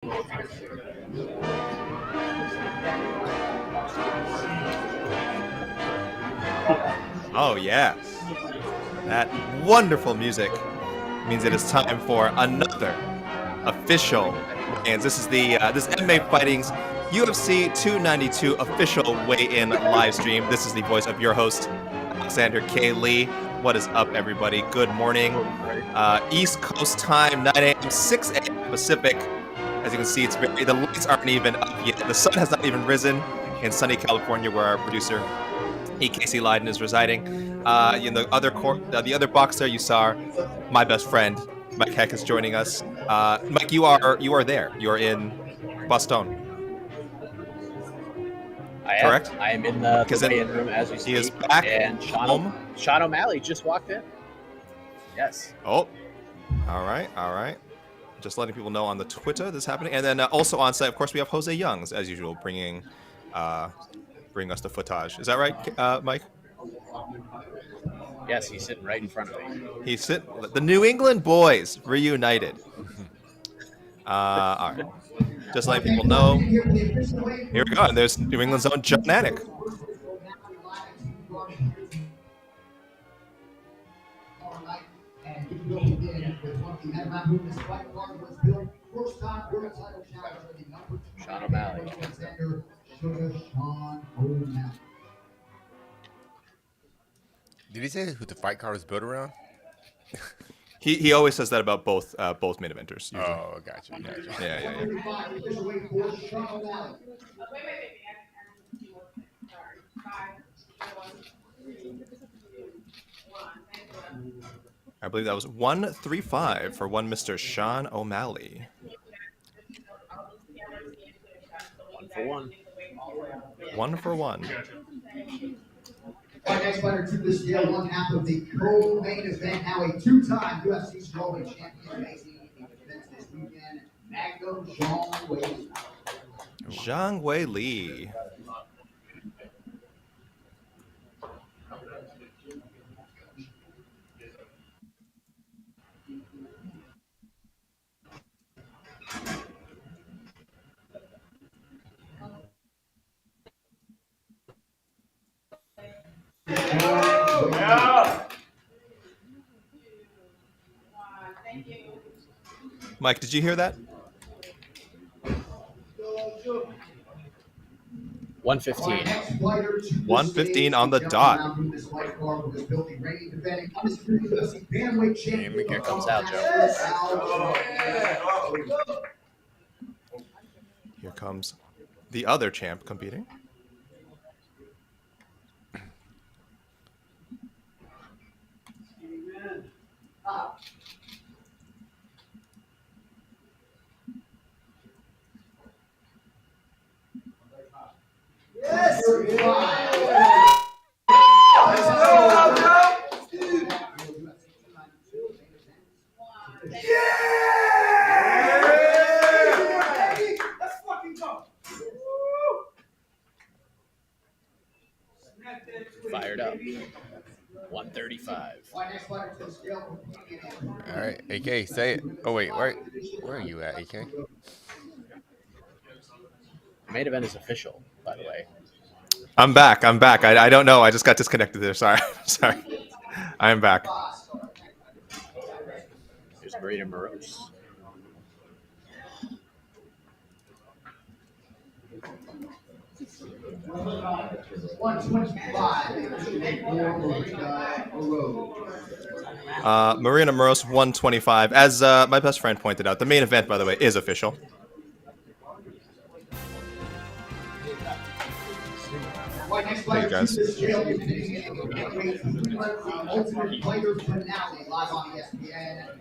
Oh yeah, that wonderful music means it is time for another official. And this is the this MMA Fighting's UFC 292 official weigh-in live stream. This is the voice of your host, Alexander K. Lee. What is up, everybody? Good morning. East Coast time, 9 a.m., 6 a.m. Pacific. As you can see, the lights aren't even up yet. The sun has not even risen in sunny California, where our producer, Casey Leiden, is residing. In the other box there, you saw my best friend, Mike Heck, is joining us. Mike, you are there. You are in Boston. Correct? I am in the weigh-in room as we speak. He is back and Sean O'Malley just walked in. Yes. Oh, all right. Just letting people know on the Twitter this is happening. And then also on site, of course, we have Jose Youngs, as usual, bring us the footage. Is that right, Mike? Yes, he's sitting right in front of me. The New England boys reunited. All right. Just letting people know. Here we go. And there's New England's own John Anik. Sean O'Malley. Did he say who the fight card was built around? He always says that about both main eventers. Usually. Oh, gotcha. Yeah. I believe that was 135 for one Mr. Sean O'Malley. 1 for 1. 1 for 1. Our next fighter to the scale, one half of the co-main event, now a two-time UFC strawweight champion, facing a defense this weekend, Magnum Zhang Weili. Zhang Weili. Mike, did you hear that? 115. 115 on the dot. Here comes out, Joe. Here comes the other champ competing. Yes! Let's fucking go! Fired up. 135. All right, AK, say it. Oh wait, where are you at, AK? Main event is official, by the way. I'm back. I don't know. I just got disconnected there. Sorry. I am back. There's Vera Morose. Marina Moros 125. As my best friend pointed out, the main event, by the way, is official. Hey guys.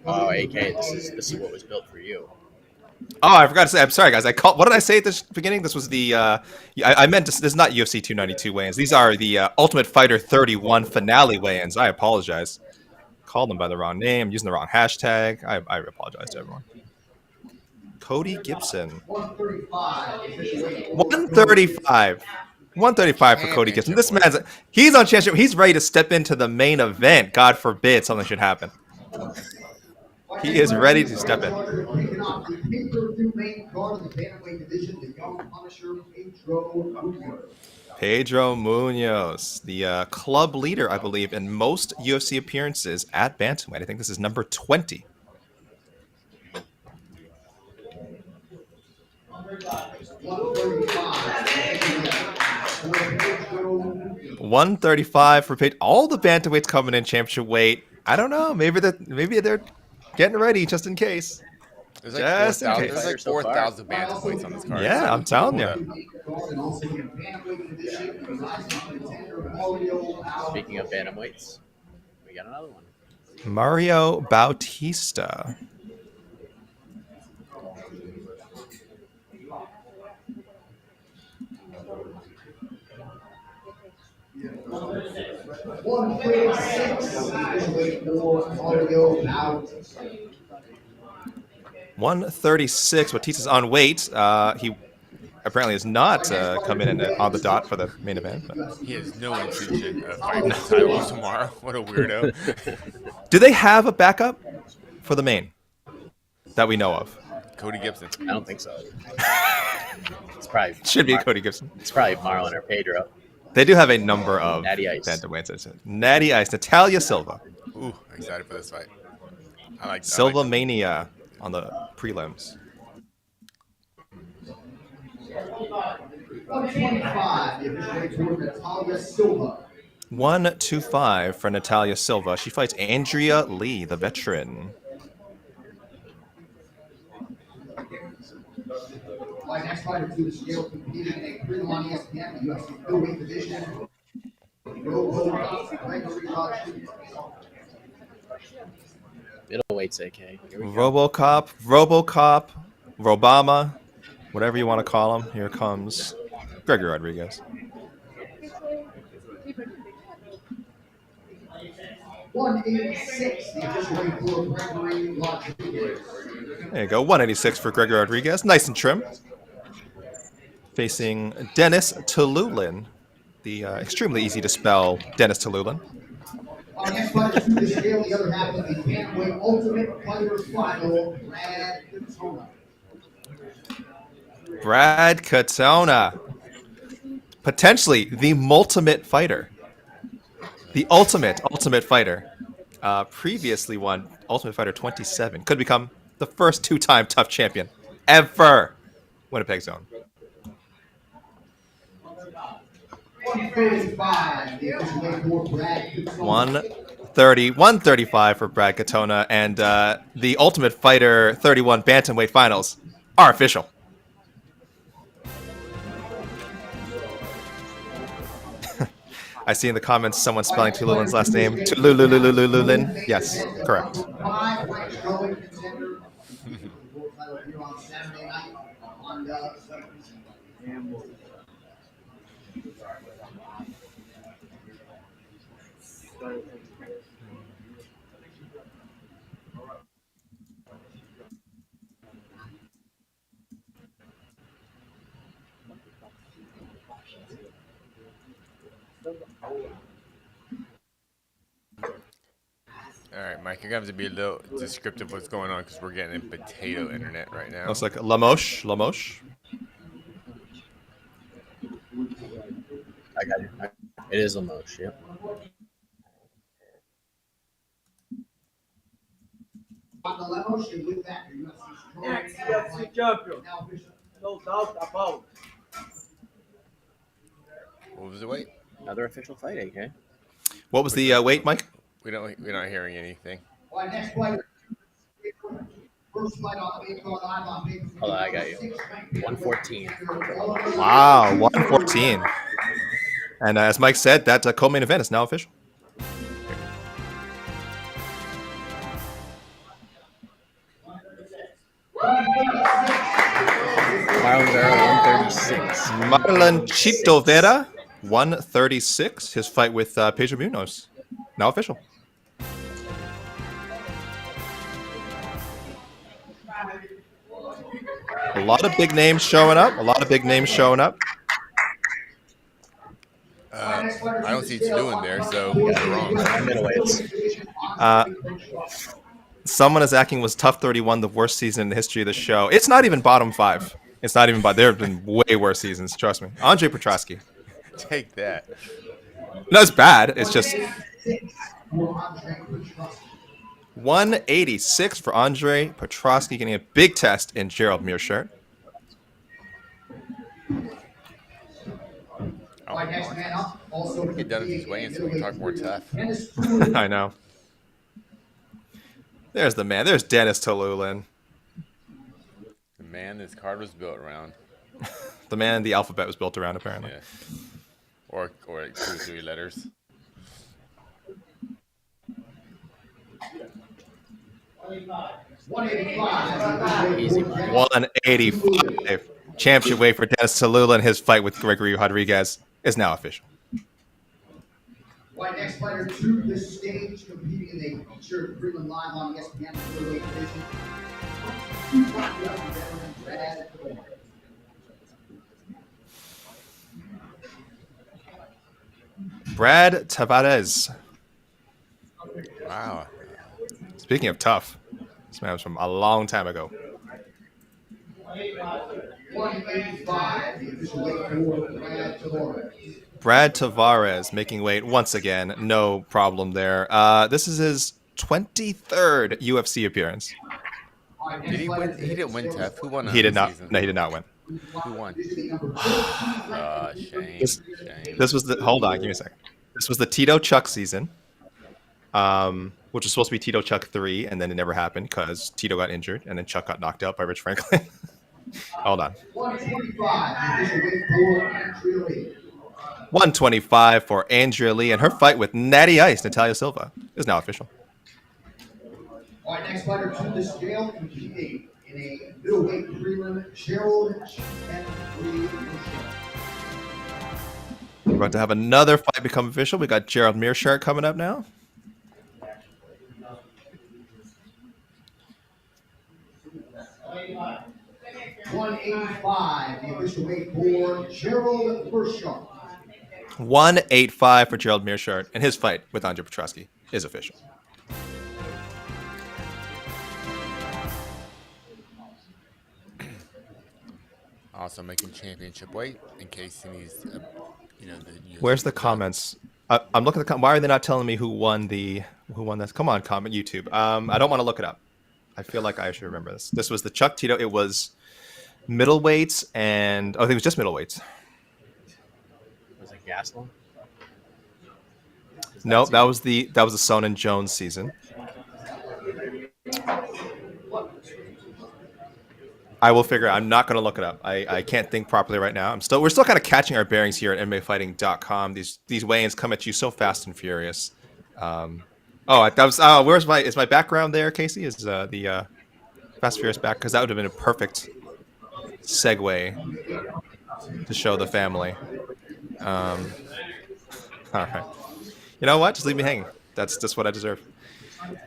Oh, AK, this is what was built for you. Oh, I forgot to say. I'm sorry, guys. What did I say at the beginning? This was the. I meant this is not UFC 292 weigh-ins. These are the Ultimate Fighter 31 finale weigh-ins. I apologize. Called them by the wrong name. Using the wrong hashtag. I apologize to everyone. Cody Gibson. 135. 135 for Cody Gibson. This he's on championship. He's ready to step into the main event. God forbid something should happen. He is ready to step in. Kicking off the pay-per-view main card of the bantamweight division, the young Punisher Pedro Munhoz. Pedro Munhoz, the club leader, I believe, in most UFC appearances at bantamweight. I think this is number 20. 135 for Pedro. All the bantamweights coming in championship weight. I don't know. Maybe they're getting ready just in case. There's Just in like case. 4,000 bantamweights on this card. Yeah, so I'm telling hold you. Speaking of bantamweights, we got another one. Mario Bautista. Mario 136. Batista's on weight. He apparently is not come in on the dot for the main event. But. He has no intention of fighting the title tomorrow. What a weirdo. Do they have a backup for the main that we know of? Cody Gibson. I don't think so. It's probably Should be Cody Gibson. It's probably Marlon or Pedro. They do have a number of Natty Ice. bantamweights. Natty Ice, Natália Silva. Ooh, excited for this fight. I like Silva I like Mania on the prelims. 125, the official weight for Natália Silva. 125 for Natália Silva. She fights Andrea Lee, the veteran. My next fighter to the scale competing in a pre-line ESPN, the UFC middleweight division. Gregory Rodrigues. Middleweights, AK. Here we go. Robocop, Robama, whatever you want to call him. Here comes Gregory Rodrigues. 186, the official weight for Gregory Rodrigues. There you go, 186 for Gregory Rodrigues. Nice and trim. Facing Denis Tiuliulin, the extremely easy to spell Denis Tiuliulin. Our next fighter to the scale, the other half of the bantamweight Ultimate Fighter Final, Brad Katona. Brad Katona. Potentially the multimate fighter. The ultimate fighter. Previously won Ultimate Fighter 27. Could become the first two-time tough champion ever. Winnipeg Zone. 135, the official weight for Brad Katona. 135 for Brad Katona, and the Ultimate Fighter 31 Bantamweight Finals are official. I see in the comments someone spelling Tiuliulin's last name. Tiuliulin. Yes, correct. All right, Mike, you're going to have to be a little descriptive of what's going on because we're getting in potato internet right now. Looks like Lemos. I got it. It is Lemos, yep. UFC champion. No doubt about it. What was the weight? Another official fight, AK. What was the weight, Mike? We're not hearing anything. Hold on, I got you. 114. Wow, 114. And as Mike said, that co-main event is now official. Marlon Vera, 136. Marlon Chito Vera, 136. His fight with Pedro Munhoz, now official. A lot of big names showing up. I don't see Tiuliulin there, so you're wrong. Middleweights. Someone is asking, was Tough 31 the worst season in the history of the show? It's not even bottom 5. It's not even. There have been way worse seasons. Trust me. Andre Petroski. Take that. No, it's bad. It's just 186. 186 for Andre Petroski, getting a big test in Gerald Meerschaert. Oh, Next man up, also get done with these weigh-ins so we can talk more tough. I know. There's the man. There's Denis Tiuliulin. The man this card was built around. The man the alphabet was built around, apparently. Yeah. Or 2 or 3 letters. Easy money. 185. Championship weight for Denis Tiuliulin. His fight with Gregory Rodrigues is now official. Next fighter to the stage, competing in a featured Freeland Live on ESPN middleweight division. Brad Tavares. Wow. Speaking of tough, this man was from a long time ago. 185, the official weight for Brad Tavares. Brad Tavares making weight once again. No problem there. This is his 23rd UFC appearance. Did he win? He didn't win tough. Who won? He did not. Season? No, he did not win. Who won? Shame. Shame. This was the. Hold on, give me a second. This was the Tito Chuck season, which was supposed to be Tito Chuck 3, and then it never happened because Tito got injured, and then Chuck got knocked out by Rich Franklin. Hold on. 125 for Andrea Lee, and her fight with Natty Ice, Natália Silva, is now official. All right, next fighter to the scale, competing in a middleweight prelim, Gerald and We're about to have another fight become official. We got Gerald Meerschaert coming up now. $185, the official weight for Gerald Meerschaert. 185 for Gerald Meerschaert, and his fight with Andre Petroski is official. Also making championship weight in case he needs, the. Where's the comments? I'm looking at the. Why are they not telling me who won this? Come on, comment YouTube. I don't want to look it up. I feel like I should remember this. This was the Chuck Tito. It was middleweights and I think it was just middleweights. Was it Gastelum? No, that was the Sonnen Jones season. I will figure it out. I'm not going to look it up. I can't think properly right now. We're still kind of catching our bearings here at MMAfighting.com. These weigh-ins come at you so fast and furious. Where's my background there, Casey? Is the Fast and Furious back? Because that would have been a perfect segue to show the family. All right. You know what? Just leave me hanging. That's just what I deserve.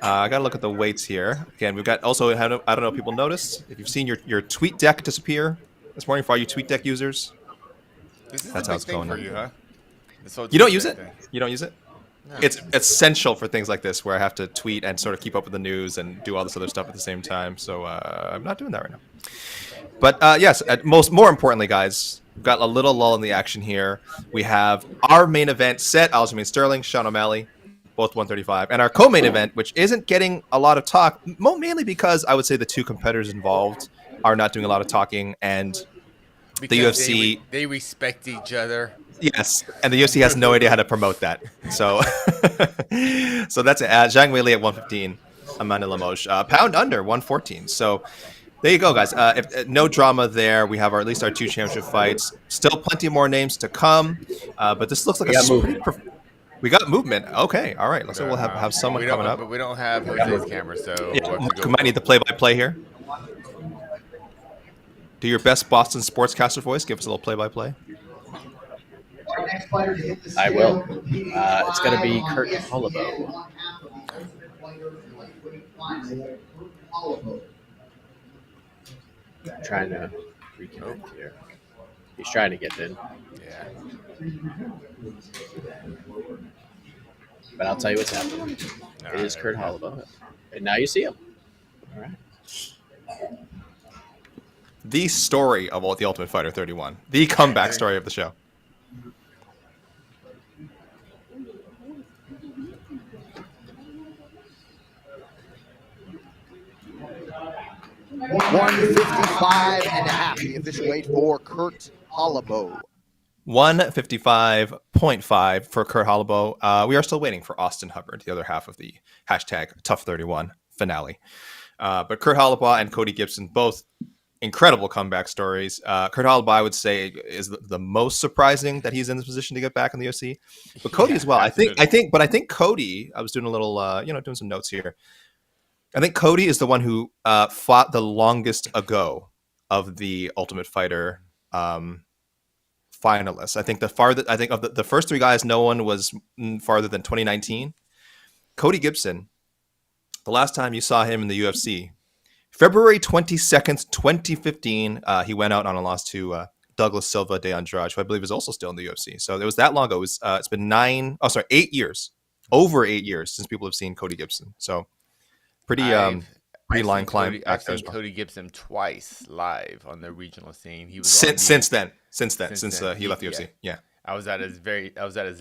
I got to look at the weights here. Again, we've got also, I don't know if people noticed, if you've seen your tweet deck disappear this morning for all you tweet deck users. That's how it's going for now. you, huh? You don't use it? Thing. You don't use it? No. It's essential for things like this where I have to tweet and sort of keep up with the news and do all this other stuff at the same time. So I'm not doing that right now. But yes, more importantly, guys, we've got a little lull in the action here. We have our main event set, Aljamain Sterling, Sean O'Malley, both 135. And our co-main event, which isn't getting a lot of talk, mainly because I would say the two competitors involved are not doing a lot of talking, and Because the UFC... They respect each other. Yes, and the UFC has no idea how to promote that. So so that's it. Zhang Weili at 115, Amanda Lemos, pound under 114. So there you go, guys. If no drama there. We have at least our two championship fights. Still plenty more names to come, but this looks like we got movement. Okay, all right. Looks like we'll have someone coming up. But we don't have Jose's camera, so Yeah, we'll have to we might need the play-by-play here. Do your best Boston sportscaster voice. Give us a little play-by-play. I will. It's going to be Kurt Holobaugh. I'm trying to reconnect here. He's trying to get in. Yeah. But I'll tell you what's happening. It is Kurt Holobaugh. And now you see him. All right. The story of The Ultimate Fighter 31. The comeback story of the show. $155.5, the official weight for Kurt Holobaugh. 155.5 for Kurt Holobaugh. We are still waiting for Austin Hubbard, the other half of the hashtag Tough31 finale. But Kurt Holobaugh and Cody Gibson, both incredible comeback stories. Kurt Holobaugh, I would say, is the most surprising that he's in this position to get back in the UFC. But Cody as well. I think Cody. I was doing a little, doing some notes here. I think Cody is the one who fought the longest ago of the Ultimate Fighter finalists. I think of the first three guys, no one was farther than 2019. Cody Gibson, the last time you saw him in the UFC, February 22nd, 2015, he went out on a loss to Douglas Silva de Andrade, who I believe is also still in the UFC. So it was that long ago. It's been 8 years, over 8 years since people have seen Cody Gibson. So pretty line climb. I've seen Cody Gibson twice live on the regional scene. He was since he left the UFC. Yeah. I was at his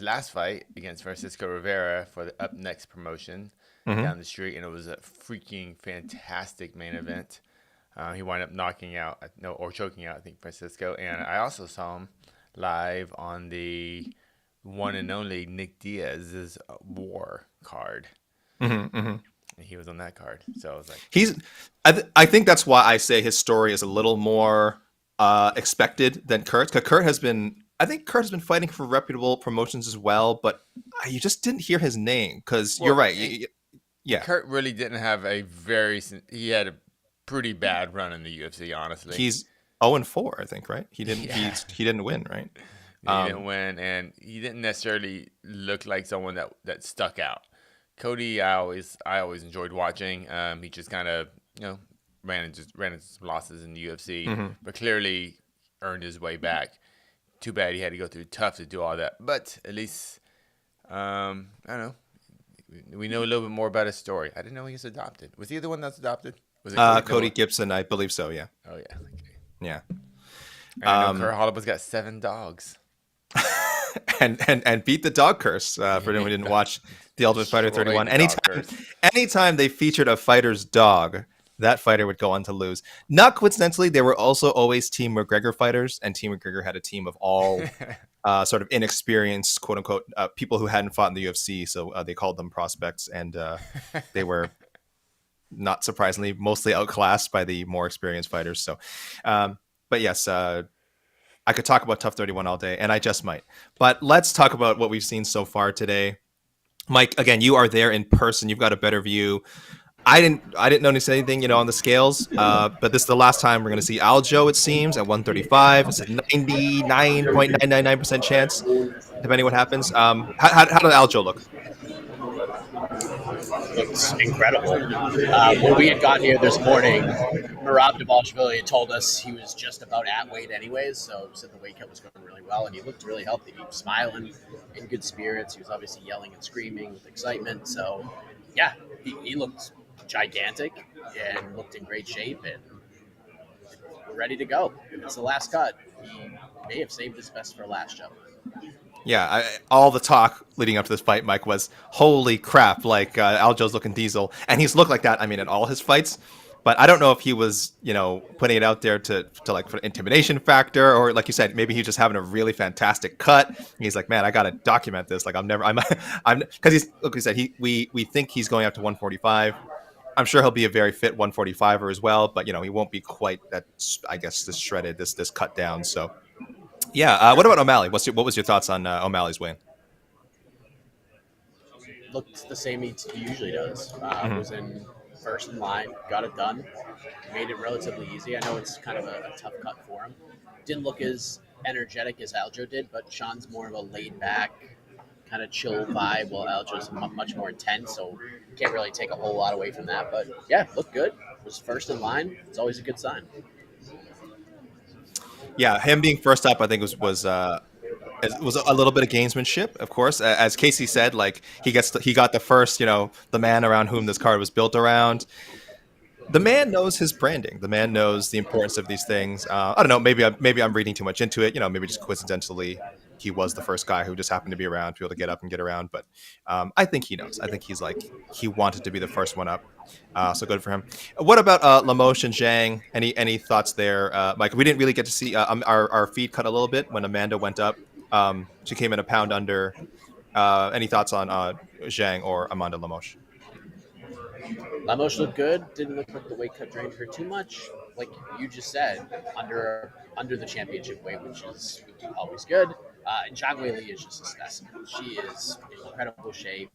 last fight against Francisco Rivera for the Up Next promotion down the street, and it was a freaking fantastic main event. He wound up choking out, I think, Francisco. And I also saw him live on the one and only Nick Diaz's War card. And he was on that card. So I was like, I think that's why I say his story is a little more expected than Kurt's. Because Kurt has been fighting for reputable promotions as well, but you just didn't hear his name because you're right. Yeah, Kurt really didn't have he had a pretty bad run in the UFC, honestly. He's 0-4, I think, right? He didn't he didn't win, right? He didn't win, and he didn't necessarily look like someone that stuck out. Cody, I always enjoyed watching. He just kind of ran into some losses in the UFC, but clearly earned his way back. Too bad he had to go through tough to do all that, but at least I don't know. We know a little bit more about his story. I didn't know he was adopted. Was he the one that's adopted? Was it Cody Gibson? I believe so. Yeah. Oh yeah. Okay. Yeah. I know Kurt Holloway's got 7 dogs. and beat the dog curse for anyone who didn't watch The Ultimate Fighter 31. Anytime they featured a fighter's dog, that fighter would go on to lose. Not coincidentally, they were also always Team McGregor fighters, and Team McGregor had a team of all sort of inexperienced, quote unquote, people who hadn't fought in the UFC. So they called them prospects, and they were, not surprisingly, mostly outclassed by the more experienced fighters. So, but yes, I could talk about Tough 31 all day, and I just might. But let's talk about what we've seen so far today. Mike, again, you are there in person. You've got a better view. I didn't notice anything, on the scales. But this is the last time we're going to see Aljo, it seems, at 135. It's a 99.999% chance, depending what happens. How did Aljo look? Looks incredible. When we had gotten here this morning, Merab Dvalishvili had told us he was just about at weight anyways, so he said the weight cut was going really well, and he looked really healthy. He was smiling, in good spirits. He was obviously yelling and screaming with excitement. So, yeah, he looked gigantic and looked in great shape, and we're ready to go. It's the last cut. He may have saved his best for last, Joe. Yeah, all the talk leading up to this fight, Mike, was holy crap, like Aljo's looking diesel. And he's looked like that, in all his fights. But I don't know if he was, putting it out there to like for intimidation factor, or like you said, maybe he's just having a really fantastic cut. He's like, man, I got to document this. Like because he's, like we said, we think he's going up to 145. I'm sure he'll be a very fit 145er as well, but he won't be quite that, I guess, this shredded, this cut down. So. Yeah. What about O'Malley? What was your thoughts on O'Malley's win? Looked the same he usually does. Was in first in line, got it done, made it relatively easy. I know it's kind of a tough cut for him. Didn't look as energetic as Aljo did, but Sean's more of a laid back, kind of chill vibe, while Aljo's much more intense. So can't really take a whole lot away from that. But yeah, looked good. Was first in line. It's always a good sign. Yeah, him being first up, I think was a little bit of gamesmanship, of course. As Casey said, like he got the first, the man around whom this card was built around. The man knows his branding. The man knows the importance of these things. I don't know. Maybe I'm reading too much into it. Maybe just coincidentally, he was the first guy who just happened to be around to be able to get up and get around. But I think he knows. I think he's like he wanted to be the first one up. So good for him. What about Lemos and Zhang? Any thoughts there, Mike? We didn't really get to see our feed cut a little bit when Amanda went up. She came in a pound under. Any thoughts on Zhang or Amanda Lemos? Lemos looked good. Didn't look like the weight cut drained her too much. Like you just said, under the championship weight, which is always good. And Zhang Weili is just a specimen. She is in incredible shape.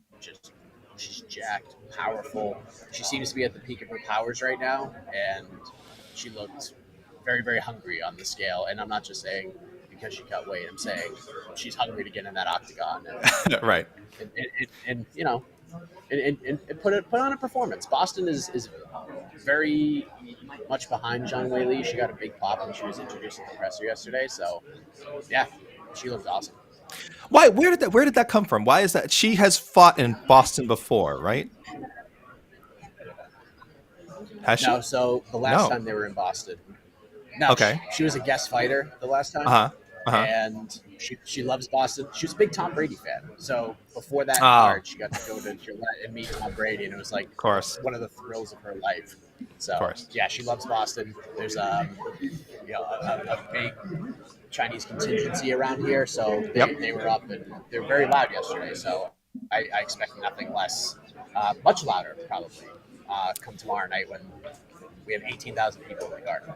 She's jacked, powerful. She seems to be at the peak of her powers right now, and she looked very, very hungry on the scale. And I'm not just saying because she cut weight. I'm saying she's hungry to get in that octagon. And, right. And put on a performance. Boston is very much behind Zhang Weili. She got a big pop when she was introduced at the presser yesterday. So, yeah, she looked awesome. Why? Where did that come from? Why is that? She has fought in Boston before, right? Has she? No. So the last time they were in Boston. No. Okay. She was a guest fighter the last time. And she loves Boston. She was a big Tom Brady fan. So before that card, she got to go to Gillette and meet Tom Brady, and it was like one of the thrills of her life. So yeah, she loves Boston. There's a big Chinese contingency around here, so they were up and they were very loud yesterday. So I expect nothing less, much louder probably, come tomorrow night when we have 18,000 people in the garden.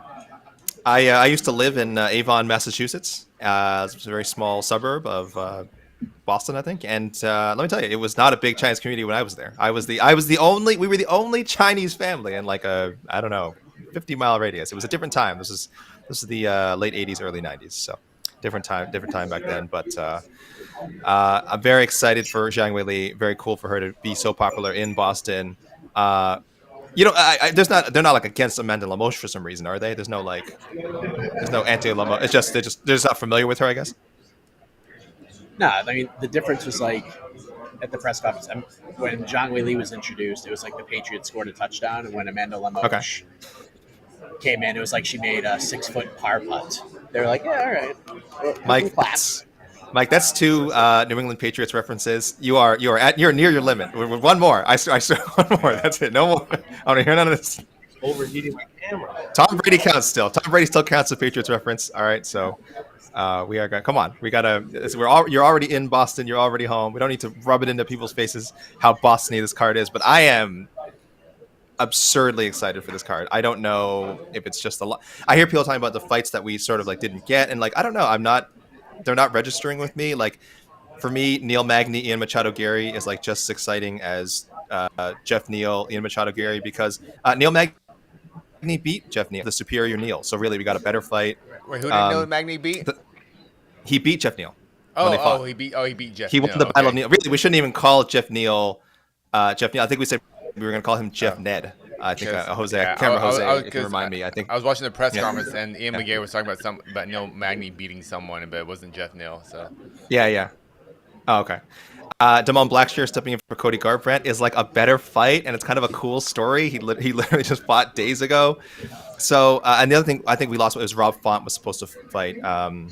I used to live in Avon, Massachusetts. It's a very small suburb of Boston, I think. And let me tell you, it was not a big Chinese community when I was there. We were the only Chinese family in like a 50-mile radius. It was a different time. This is the late 80s, early 90s. So different time back then. But I'm very excited for Zhang Weili. Very cool for her to be so popular in Boston. They're not like against Amanda Lemos for some reason, are they? There's no anti-Lemos. It's just they're just not familiar with her, I guess. No, I mean the difference was like at the press conference when Zhang Weili was introduced, it was like the Patriots scored a touchdown, and when Amanda Lemos came in, it was like she made a 6-foot par putt. They were like, yeah, all right, Mike, that's two New England Patriots references. You're near your limit. One more. I swear, one more. That's it. No more. I don't hear none of this. Overheating my camera. Tom Brady counts still. Tom Brady still counts the Patriots reference. All right, so we are going. Come on, we gotta. You're already in Boston. You're already home. We don't need to rub it into people's faces how Boston-y this card is. But I am absurdly excited for this card. I don't know if it's just a lot. I hear people talking about the fights that we sort of like didn't get, and like I don't know. They're not registering with me. Like for me, Neil Magny, Ian Machado, Garry is like just as exciting as Jeff Neal, Ian Machado, Garry, because Neil Magny beat Jeff Neal, the superior Neal. So really, we got a better fight. Wait, who did Neil Magny beat? He beat Jeff Neal. He beat Jeff. He won the Battle of Neal. Really, we shouldn't even call Jeff Neal. I think we said we were going to call him Jeff Ned. I think Jose, if you remind me. I think I was watching the press conference and Ian McGay was talking about Neil Magny beating someone, but it wasn't Jeff Neal. So yeah. Oh, okay. Damon Blackshear stepping in for Cody Garbrandt is like a better fight, and it's kind of a cool story. He literally just fought days ago. So and the other thing I think we lost was Rob Font was supposed to fight. Who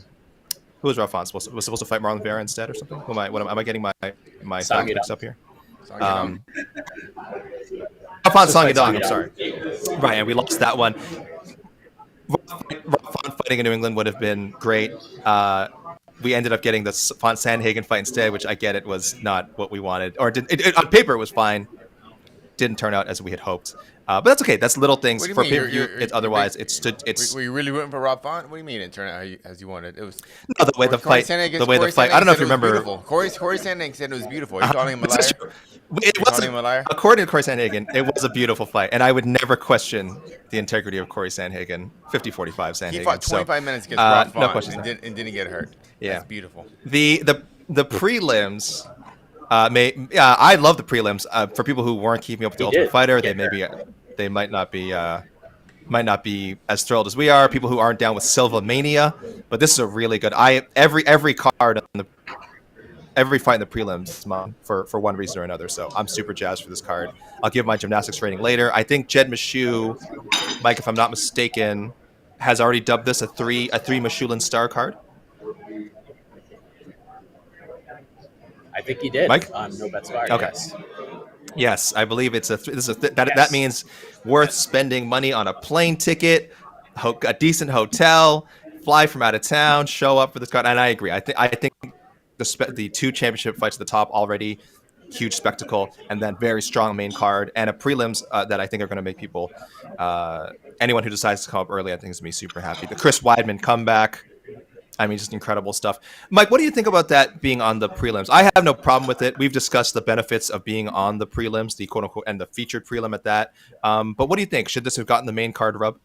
was Rob Font supposed to fight Marlon Vera instead or something? Am I getting my facts mixed up here? Font Song Yadong, I'm sorry. Right, and we lost that one. Rob Font fighting in New England would have been great. We ended up getting the Font Sandhagen fight instead, which I get it was not what we wanted. Or on paper it was fine. Didn't turn out as we had hoped. But that's okay. That's little things. For pay-per-view, it's. Were you really rooting for Rob Font? What do you mean it turned out as you wanted? It was. No, the way the fight. I don't know if you remember. Corey Sandhagen said it was beautiful. Are you calling him a liar? It wasn't, according to Corey Sandhagen, it was a beautiful fight, and I would never question the integrity of Corey Sandhagen. 50-45 Sandhagen. He fought 25 minutes against Rob Font no questions and didn't get hurt. Yeah, that's beautiful. The prelims. I love the prelims. For people who weren't keeping up with the Ultimate Fighter, they might not be as thrilled as we are. People who aren't down with Silva Mania, but this is a really good. Every card on the every fight in the prelims is mine for one reason or another. So I'm super jazzed for this card. I'll give my gymnastics rating later. I think Jed Meshew, Mike, if I'm not mistaken, has already dubbed this a three Mechulin star card. I think he did. Mike? On No Bets Barred. Okay. Yes. Yes, I believe it's that means worth spending money on a plane ticket, a decent hotel, fly from out of town, show up for this card. And I agree. I think the 2 championship fights at the top already huge spectacle, and then very strong main card and a prelims that I think are going to make people anyone who decides to come up early, I think is going to be super happy. The Chris Weidman comeback. I mean, just incredible stuff. Mike, what do you think about that being on the prelims? I have no problem with it. We've discussed the benefits of being on the prelims, the quote unquote, and the featured prelim at that. But what do you think? Should this have gotten the main card rub?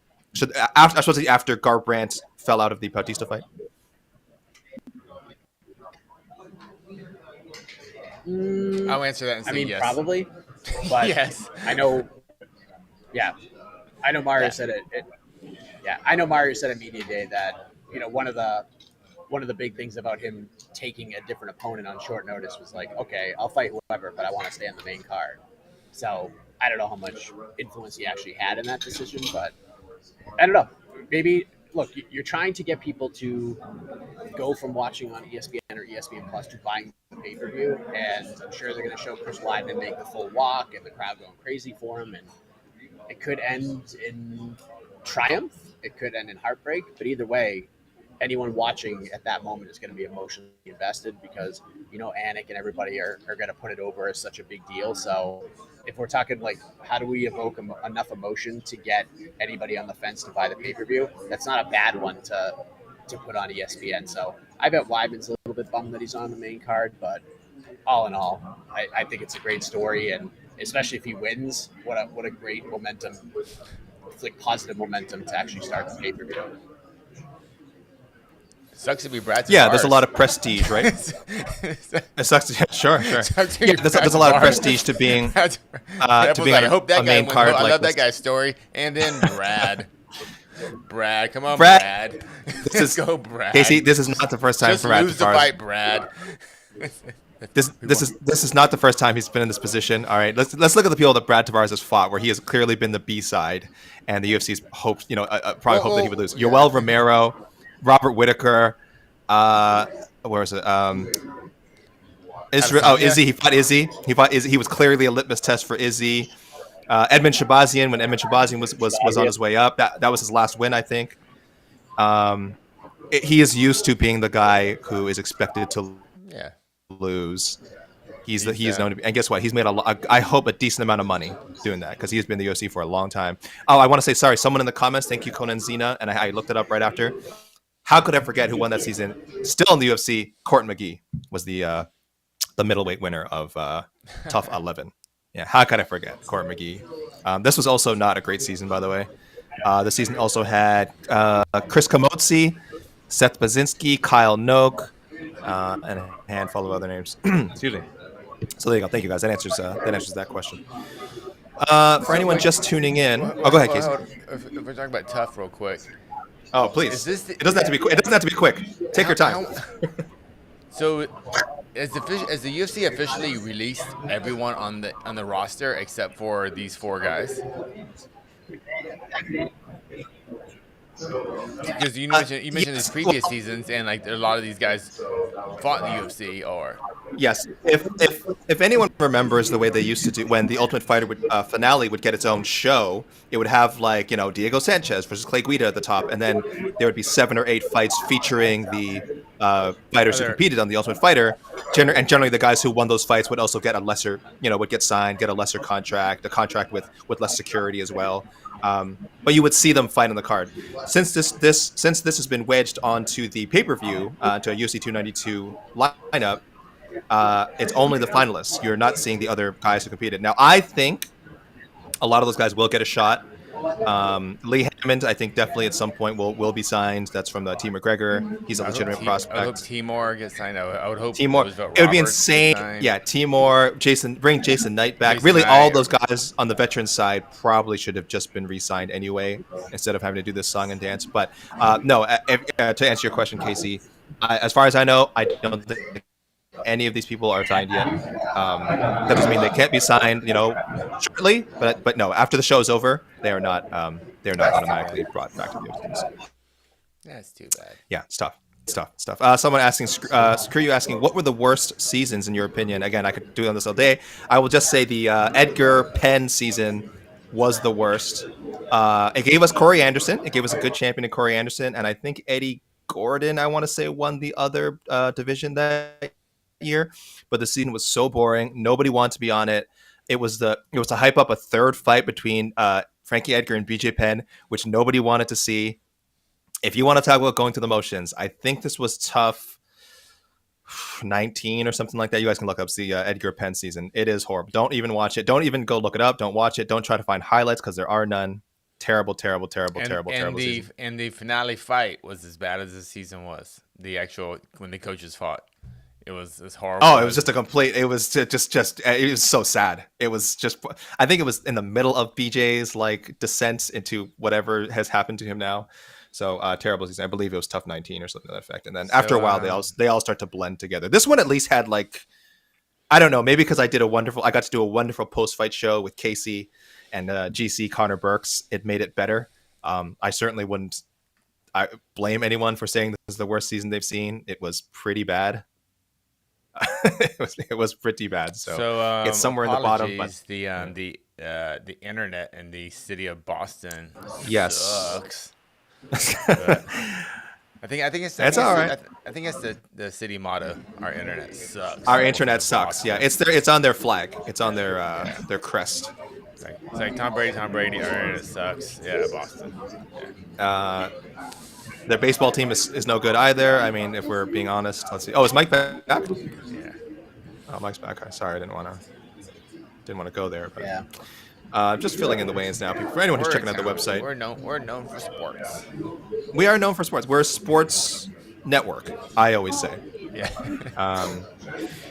After Garbrandt fell out of the Bautista fight? I'll answer that and say yes. Probably. But yes. I know. Yeah. I know Mario said it. Yeah. I know Mario said at media day that, one of the big things about him taking a different opponent on short notice was like, okay, I'll fight whoever, but I want to stay on the main card. So I don't know how much influence he actually had in that decision, but I don't know. Maybe, look, you're trying to get people to go from watching on ESPN or ESPN Plus to buying the pay-per-view, and I'm sure they're going to show Chris Weidman make the full walk and the crowd going crazy for him, and it could end in triumph. It could end in heartbreak, but either way, anyone watching at that moment is going to be emotionally invested because, Anik and everybody are going to put it over as such a big deal. So if we're talking like, how do we evoke enough emotion to get anybody on the fence to buy the pay-per-view? That's not a bad one to put on ESPN. So I bet Weidman's a little bit bummed that he's on the main card, but all in all, I think it's a great story. And especially if he wins, what a great momentum. It's like positive momentum to actually start the pay-per-view. Sucks to be Brad. Yeah, there's a lot of prestige, right? It sucks. Sure. Yeah, there's a lot of prestige to being I hope that a main card. I love that guy's story. And then Brad, come on, Brad. Let's go, Brad. Casey, this is not the first time for Brad. Lose the fight, Brad. This is not the first time he's been in this position. All right, let's look at the people that Brad Tavares has fought, where he has clearly been the B side, and the UFC's hoped, probably hoped that he would lose. Yoel Romero, Robert Whitaker, where is it? Izzy. He fought Izzy. He was clearly a litmus test for Izzy. Edmund Shabazian, when Edmund Shabazian was on his way up, that was his last win, I think. He is used to being the guy who is expected to lose. He's known to be, and guess what? He's made I hope a decent amount of money doing that because he's been in the UFC for a long time. Oh, I want to say sorry. Someone in the comments, thank you, Conan Zena, and I looked it up right after. How could I forget who won that season? Still in the UFC, Court McGee was the middleweight winner of Tough 11. Yeah, how could I forget Court McGee? This was also not a great season, by the way. The season also had Chris Kamotsi, Seth Baczynski, Kyle Noak, and a handful of other names. Excuse me. So there you go. Thank you, guys. That answers that question. For anyone just tuning in, go ahead, Casey. If we're talking about tough, real quick. Oh, please. It doesn't have to be quick. It doesn't have to be quick. Take your time. So, has the UFC officially released everyone on the roster except for these 4 guys? Because you mentioned these previous seasons, and like a lot of these guys fought in the UFC, or yes. If anyone remembers the way they used to do when the Ultimate Fighter finale would get its own show, it would have Diego Sanchez versus Clay Guida at the top, and then there would be 7 or 8 fights featuring the fighters who competed on the Ultimate Fighter. And generally, the guys who won those fights would also get a lesser, would get signed, get a lesser contract, a contract with less security as well. But you would see them fight on the card. Since this has been wedged onto the pay-per-view, to a UFC 292 lineup, it's only the finalists. You're not seeing the other guys who competed. Now, I think a lot of those guys will get a shot. Lee Hammond, I think definitely at some point will be signed. That's from Team McGregor. He's a legitimate prospect. I hope Timur gets signed. I would hope Timur. It would be insane. Yeah, Timur, bring Jason Knight back. All those guys on the veteran side probably should have just been re-signed anyway, instead of having to do this song and dance. But no, to answer your question, Casey, as far as I know, I don't think any of these people are signed yet. That doesn't mean they can't be signed, shortly. But no, after the show is over, they are not automatically brought back to the UFC. So. That's too bad. Yeah, it's tough. Someone asking, screw you, asking, what were the worst seasons in your opinion? Again, I could do on this all day. I will just say the Edgar Penn season was the worst. It gave us Corey Anderson. It gave us a good champion in Corey Anderson, and I think Eddie Gordon, I want to say, won the other division that year. But the season was so boring. Nobody wanted to be on it. It was to hype up a third fight between Frankie Edgar and BJ Penn, which nobody wanted to see. If you want to talk about going through the motions, I think this was tough 19 or something like that. You guys can look up the Edgar Penn season. It is horrible. Don't even watch it. Don't even go look it up. Don't watch it. Don't try to find highlights because there are none. Terrible season. And the finale fight was as bad as the season was. The actual, when the coaches fought. It was horrible. Oh, it was just it was just it was so sad. It was just, I think it was in the middle of BJ's descent into whatever has happened to him now. So terrible season. I believe it was tough 19 or something to that effect. And then after a while, they all start to blend together. This one at least had I don't know, maybe because I got to do a wonderful post-fight show with Casey and GC Connor Burks. It made it better. I certainly wouldn't blame anyone for saying this is the worst season they've seen. It was pretty bad. it was pretty bad. So it's somewhere in the bottom. But the internet in the city of Boston sucks. I think it's that's all right. I think it's the city motto. Our internet sucks. Our internet sucks. Yeah, it's on their flag. It's on their crest. It's like Tom Brady. Our internet sucks. Yeah, Boston. Yeah. Their baseball team is no good either. I mean, if we're being honest, let's see. Oh, is Mike back? Yeah. Oh, Mike's back. Sorry, I didn't want to go there. But. Yeah. Just filling in the weigns now. For anyone who's checking out the website, we're known for sports. We are known for sports. We're a sports network, I always say. Yeah.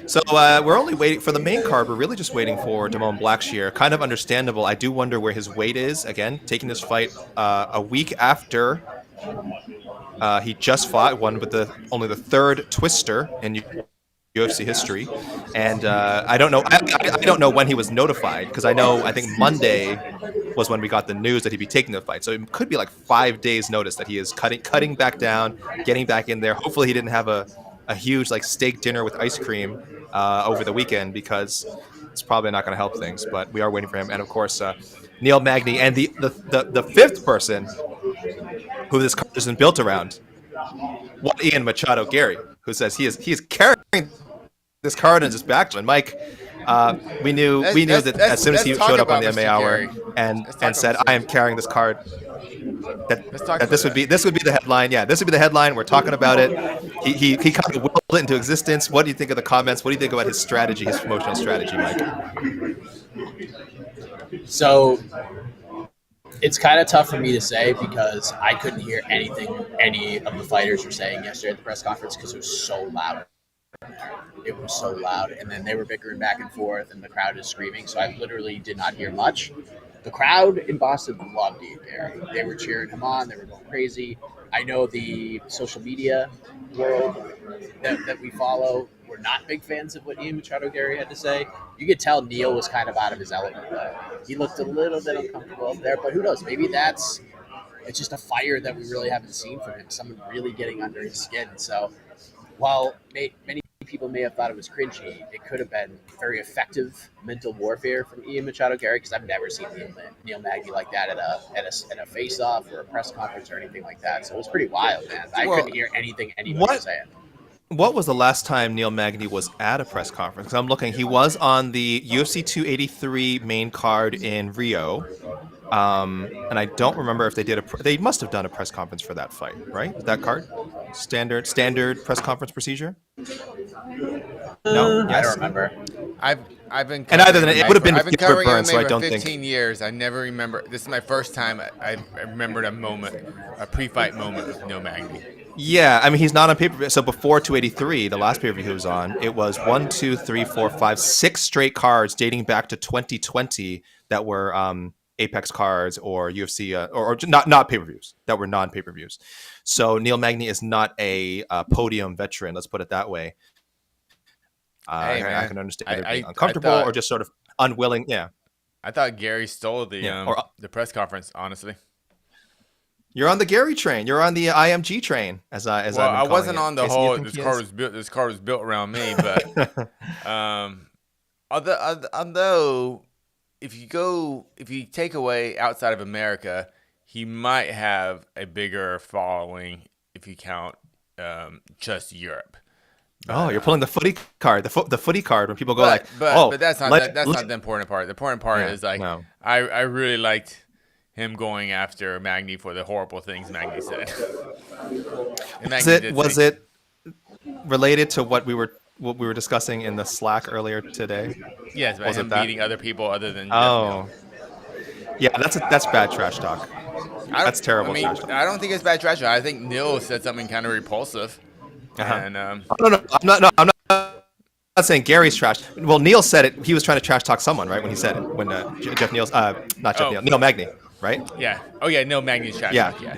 So we're only waiting for the main card. We're really just waiting for Damone Blackshear. Kind of understandable. I do wonder where his weight is. Again, taking this fight a week after he just fought, won with only the third twister in UFC history, and I don't know. I don't know when he was notified because I think Monday was when we got the news that he'd be taking the fight. So it could be 5 days notice that he is cutting back down, getting back in there. Hopefully he didn't have a huge steak dinner with ice cream over the weekend because it's probably not going to help things. But we are waiting for him, and of course Neil Magny and the fifth person who this card isn't built around. Ian Machado Garry, who says he is carrying this card on his back. And Mike, we knew that as soon as he showed up on the MMA Hour and said, "I am carrying this card," that this would be the headline. Yeah, this would be the headline. We're talking about it. He kind of willed it into existence. What do you think of the comments? What do you think about his strategy, his promotional strategy, Mike? So it's kind of tough for me to say because I couldn't hear anything any of the fighters were saying yesterday at the press conference because it was so loud. It was so loud, and then they were bickering back and forth, and the crowd is screaming, so I literally did not hear much. The crowd in Boston loved Ian Garry. They were cheering him on. They were going crazy. I know the social media world that we follow were not big fans of what Ian Machado Garry had to say. You could tell Neil was kind of out of his element, though. He looked a little bit uncomfortable up there, but who knows? Maybe it's just a fire that we really haven't seen from him, someone really getting under his skin. So while many people may have thought it was cringy, it could have been very effective mental warfare from Ian Machado Garry because I've never seen Neil Magny like that at a face-off or a press conference or anything like that. So it was pretty wild, man. I couldn't hear anything anyone was saying. What was the last time Neil Magny was at a press conference? Because I'm looking, he was on the UFC 283 main card in Rio, and I don't remember if they must have done a press conference for that fight, right? That card, standard press conference procedure. No, I don't remember. I've been and either than it would have been I've been covering Burns, so I MMA don't for think 15 years. I never remember. This is my first time I remembered a pre-fight moment with Neil Magny. Yeah, I mean he's not on pay-per-view. So before 283, the last pay-per-view he was on, it was 1, 2, 3, 4, 5, 6 straight cards dating back to 2020 that were Apex cards or UFC or not pay-per-views that were non-pay-per-views. So Neil Magny is not a podium veteran. Let's put it that way. Hey, I man. can understand either I being uncomfortable thought- or just sort of unwilling. Yeah. I thought Garry stole the Yeah, or- the press conference. Honestly, You're on the Garry train. You're on the IMG train, as well, I've been I calling wasn't it. on the Casey, you whole. think This he car is? was built. This car was built around me, but although if you take away outside of America, he might have a bigger following if you count just Europe. Oh, you're pulling the footy card, the footy card when people go but that's not not the important part. The important part Yeah, is like no. I really liked him going after Magny for the horrible things Magny said. And Magny Was it related to what we were discussing in the Slack earlier today? Yes, but was it him that? beating other people other than Oh, yeah, that's bad trash talk. That's terrible I mean, trash talk. I don't think it's bad trash talk. I think Neil said something kind of repulsive. Uh-huh. And No, I'm not saying Gary's trash. Well, Neil said it. He was trying to trash talk someone, right? When he said it, when Jeff Neil's, not Jeff Neil, Neil Magny, right? yeah. Oh yeah, Neil Magny's trash Yeah, talk. Yeah.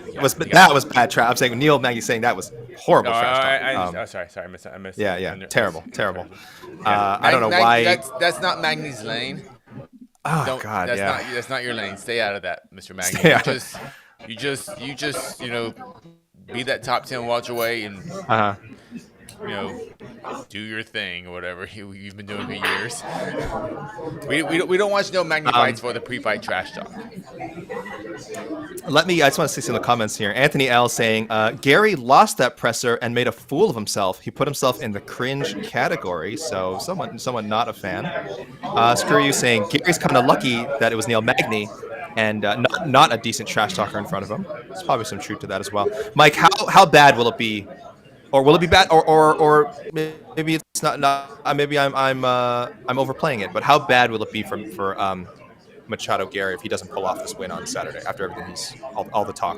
that was bad trash. I'm saying Neil Magny saying that was horrible No, trash talk. sorry, I missed. Yeah, terrible. Yeah. I don't know why. That's not Magny's lane. Oh God, That's not your lane. Stay out of that, Mr. Magny. Stay out. You just be that top 10 watch away and do your thing or whatever you've been doing for years. We don't watch no Magny fights for the pre-fight trash talk. I just want to see some of the comments here. Anthony L saying, Garry lost that presser and made a fool of himself. He put himself in the cringe category, so someone not a fan. Screw you saying, Gary's kind of lucky that it was Neil Magny and not a decent trash talker in front of him. There's probably some truth to that as well. Mike, how bad will it be? Or will it be bad? Or maybe it's not. Maybe I'm overplaying it. But how bad will it be for Machado Garry if he doesn't pull off this win on Saturday after everything all the talk?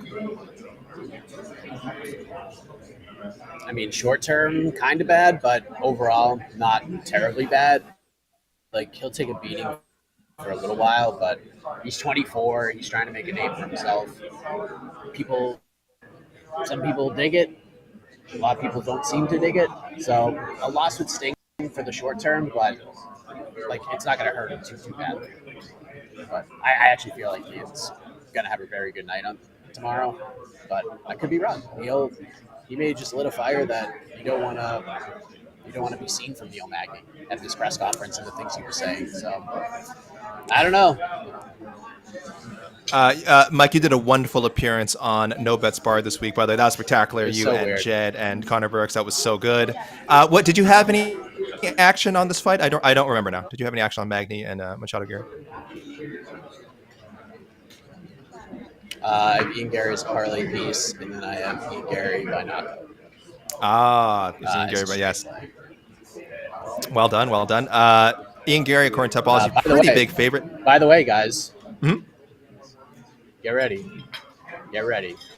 I mean, short term, kind of bad, but overall, not terribly bad. Like, he'll take a beating for a little while, but he's 24. He's trying to make a name for himself. Some people dig it. A lot of people don't seem to dig it. So a loss would sting for the short term, but like it's not going to hurt him too badly. But I actually feel like he's going to have a very good night on tomorrow. But I could be wrong. He may just lit a fire that you don't want to be seen from Neil Magny at this press conference and the things he was saying. So I don't know. Mike, you did a wonderful appearance on No Bets Bar this week. By the way, that was spectacular. You so and weird. Jed and Connor Burks, that was so good. What did you have any action on this fight? I don't remember now. Did you have any action on Magny and Machado Garry? I have Ian Garry's parlay piece, and then I have Ian Garry by knockout. Ian Garry, but yes. Well done. Ian Garry, according to Tavares, By the pretty way- big favorite. By the way, guys, Mhm. Get ready.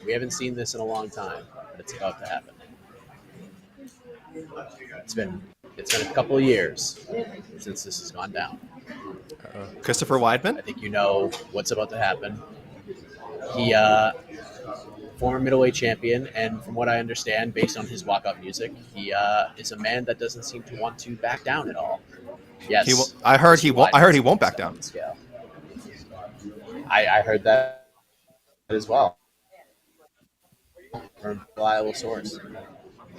We haven't seen this in a long time, but it's about to happen. It's been a couple of years since this has gone down. Christopher Weidman. I think you know what's about to happen. He, former middleweight champion, and from what I understand, based on his walkout music, he is a man that doesn't seem to want to back down at all. Yes, I heard he won't back down. Scale. I heard that as well from a reliable source.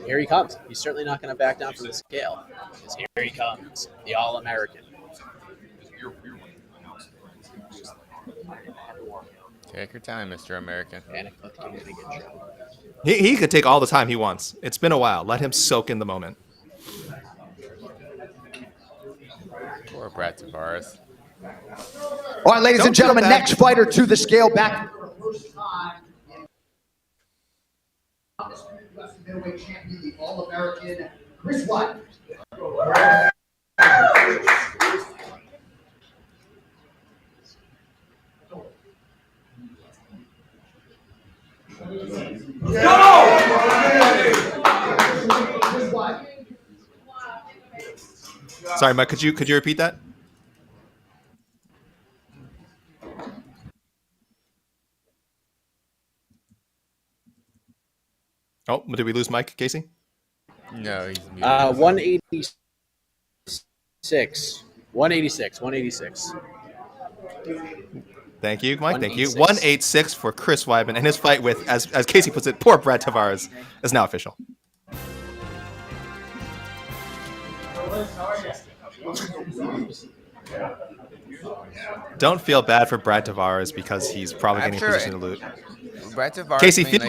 Here he comes. He's certainly not going to back down from the scale. Because here he comes, the All-American. Take your time, Mr. American. Panic about the King of the intro. He could take all the time he wants. It's been a while. Let him soak in the moment. Poor Brad Tavares. All right, ladies Don't and gentlemen, feel bad. next fighter to the scale back for the first time. UFC middleweight champion, the All-American Chris White. Chris White. Sorry, Mike. Could you repeat that? Oh, did we lose Mike, Casey? No, he's muted. 186 186. Thank you, Mike. Thank you. 186. 186 for Chris Weidman, and his fight with, as Casey puts it, poor Brad Tavares is now official. Don't feel bad for Brad Tavares because he's probably getting a position to lose. Brad Tavares, Casey, feel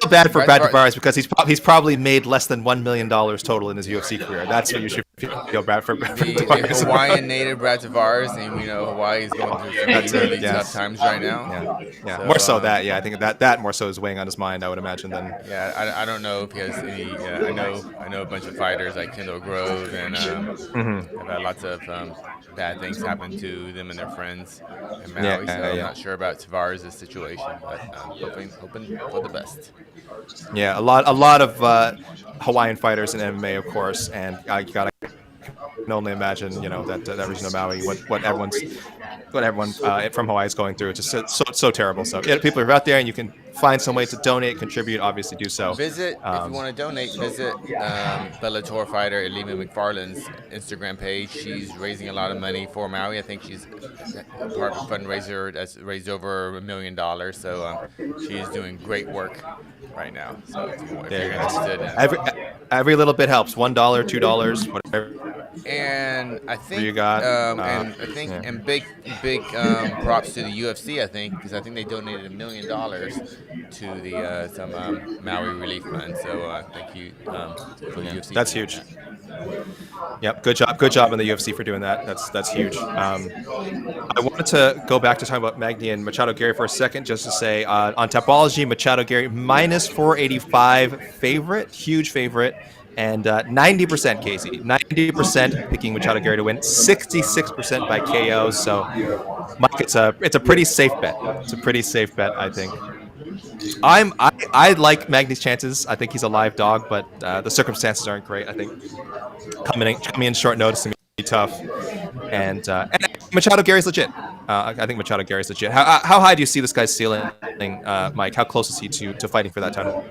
bad for Brad Tavares because he's probably made less than $1 million total in his UFC career. That's what you should feel bad for Brad Tavares. The Hawaiian native Brad Tavares, and we know Hawaii's going through some really tough times right now. Yeah. So, More so that, I think that more so is weighing on his mind, I would imagine. Yeah, I don't know if he has any. I know a bunch of fighters like Kendall Grove and have had lots of bad things happen to them and their friends in Maui. I'm not sure about Tavares' situation, but hoping for the best. Yeah, a lot of Hawaiian fighters in MMA, of course, and I can only imagine, that region of Maui, what everyone from Hawaii is going through. It's just so terrible. So people are out there, and you can find some way to donate, contribute. Obviously, do so. If you want to donate, visit Bellator fighter Elima McFarland's Instagram page. She's raising a lot of money for Maui. I think she's part of a fundraiser that's raised over $1 million. So she's doing great work right now. So if you're interested, every little bit helps. $1, $2, whatever. And I think you got, and big props to the UFC. I think because I think they donated $1 million to the some Maui relief fund. So thank you for the UFC. That's huge. Yep, good job in the UFC for doing that. That's huge. I wanted to go back to talking about Magny and Machado Garry for a second, just to say on Tapology, Machado Garry minus 485 favorite, huge favorite. And 90% Casey, 90% picking Machado Garry to win, 66% by KO. So, Mike, it's a pretty safe bet. It's a pretty safe bet, I think. I like Magny's chances. I think he's a live dog, but the circumstances aren't great. I think coming in short notice is gonna be tough. And Machado Garry's legit. I think Machado Garry's legit. How high do you see this guy's ceiling, Mike? How close is he to fighting for that title?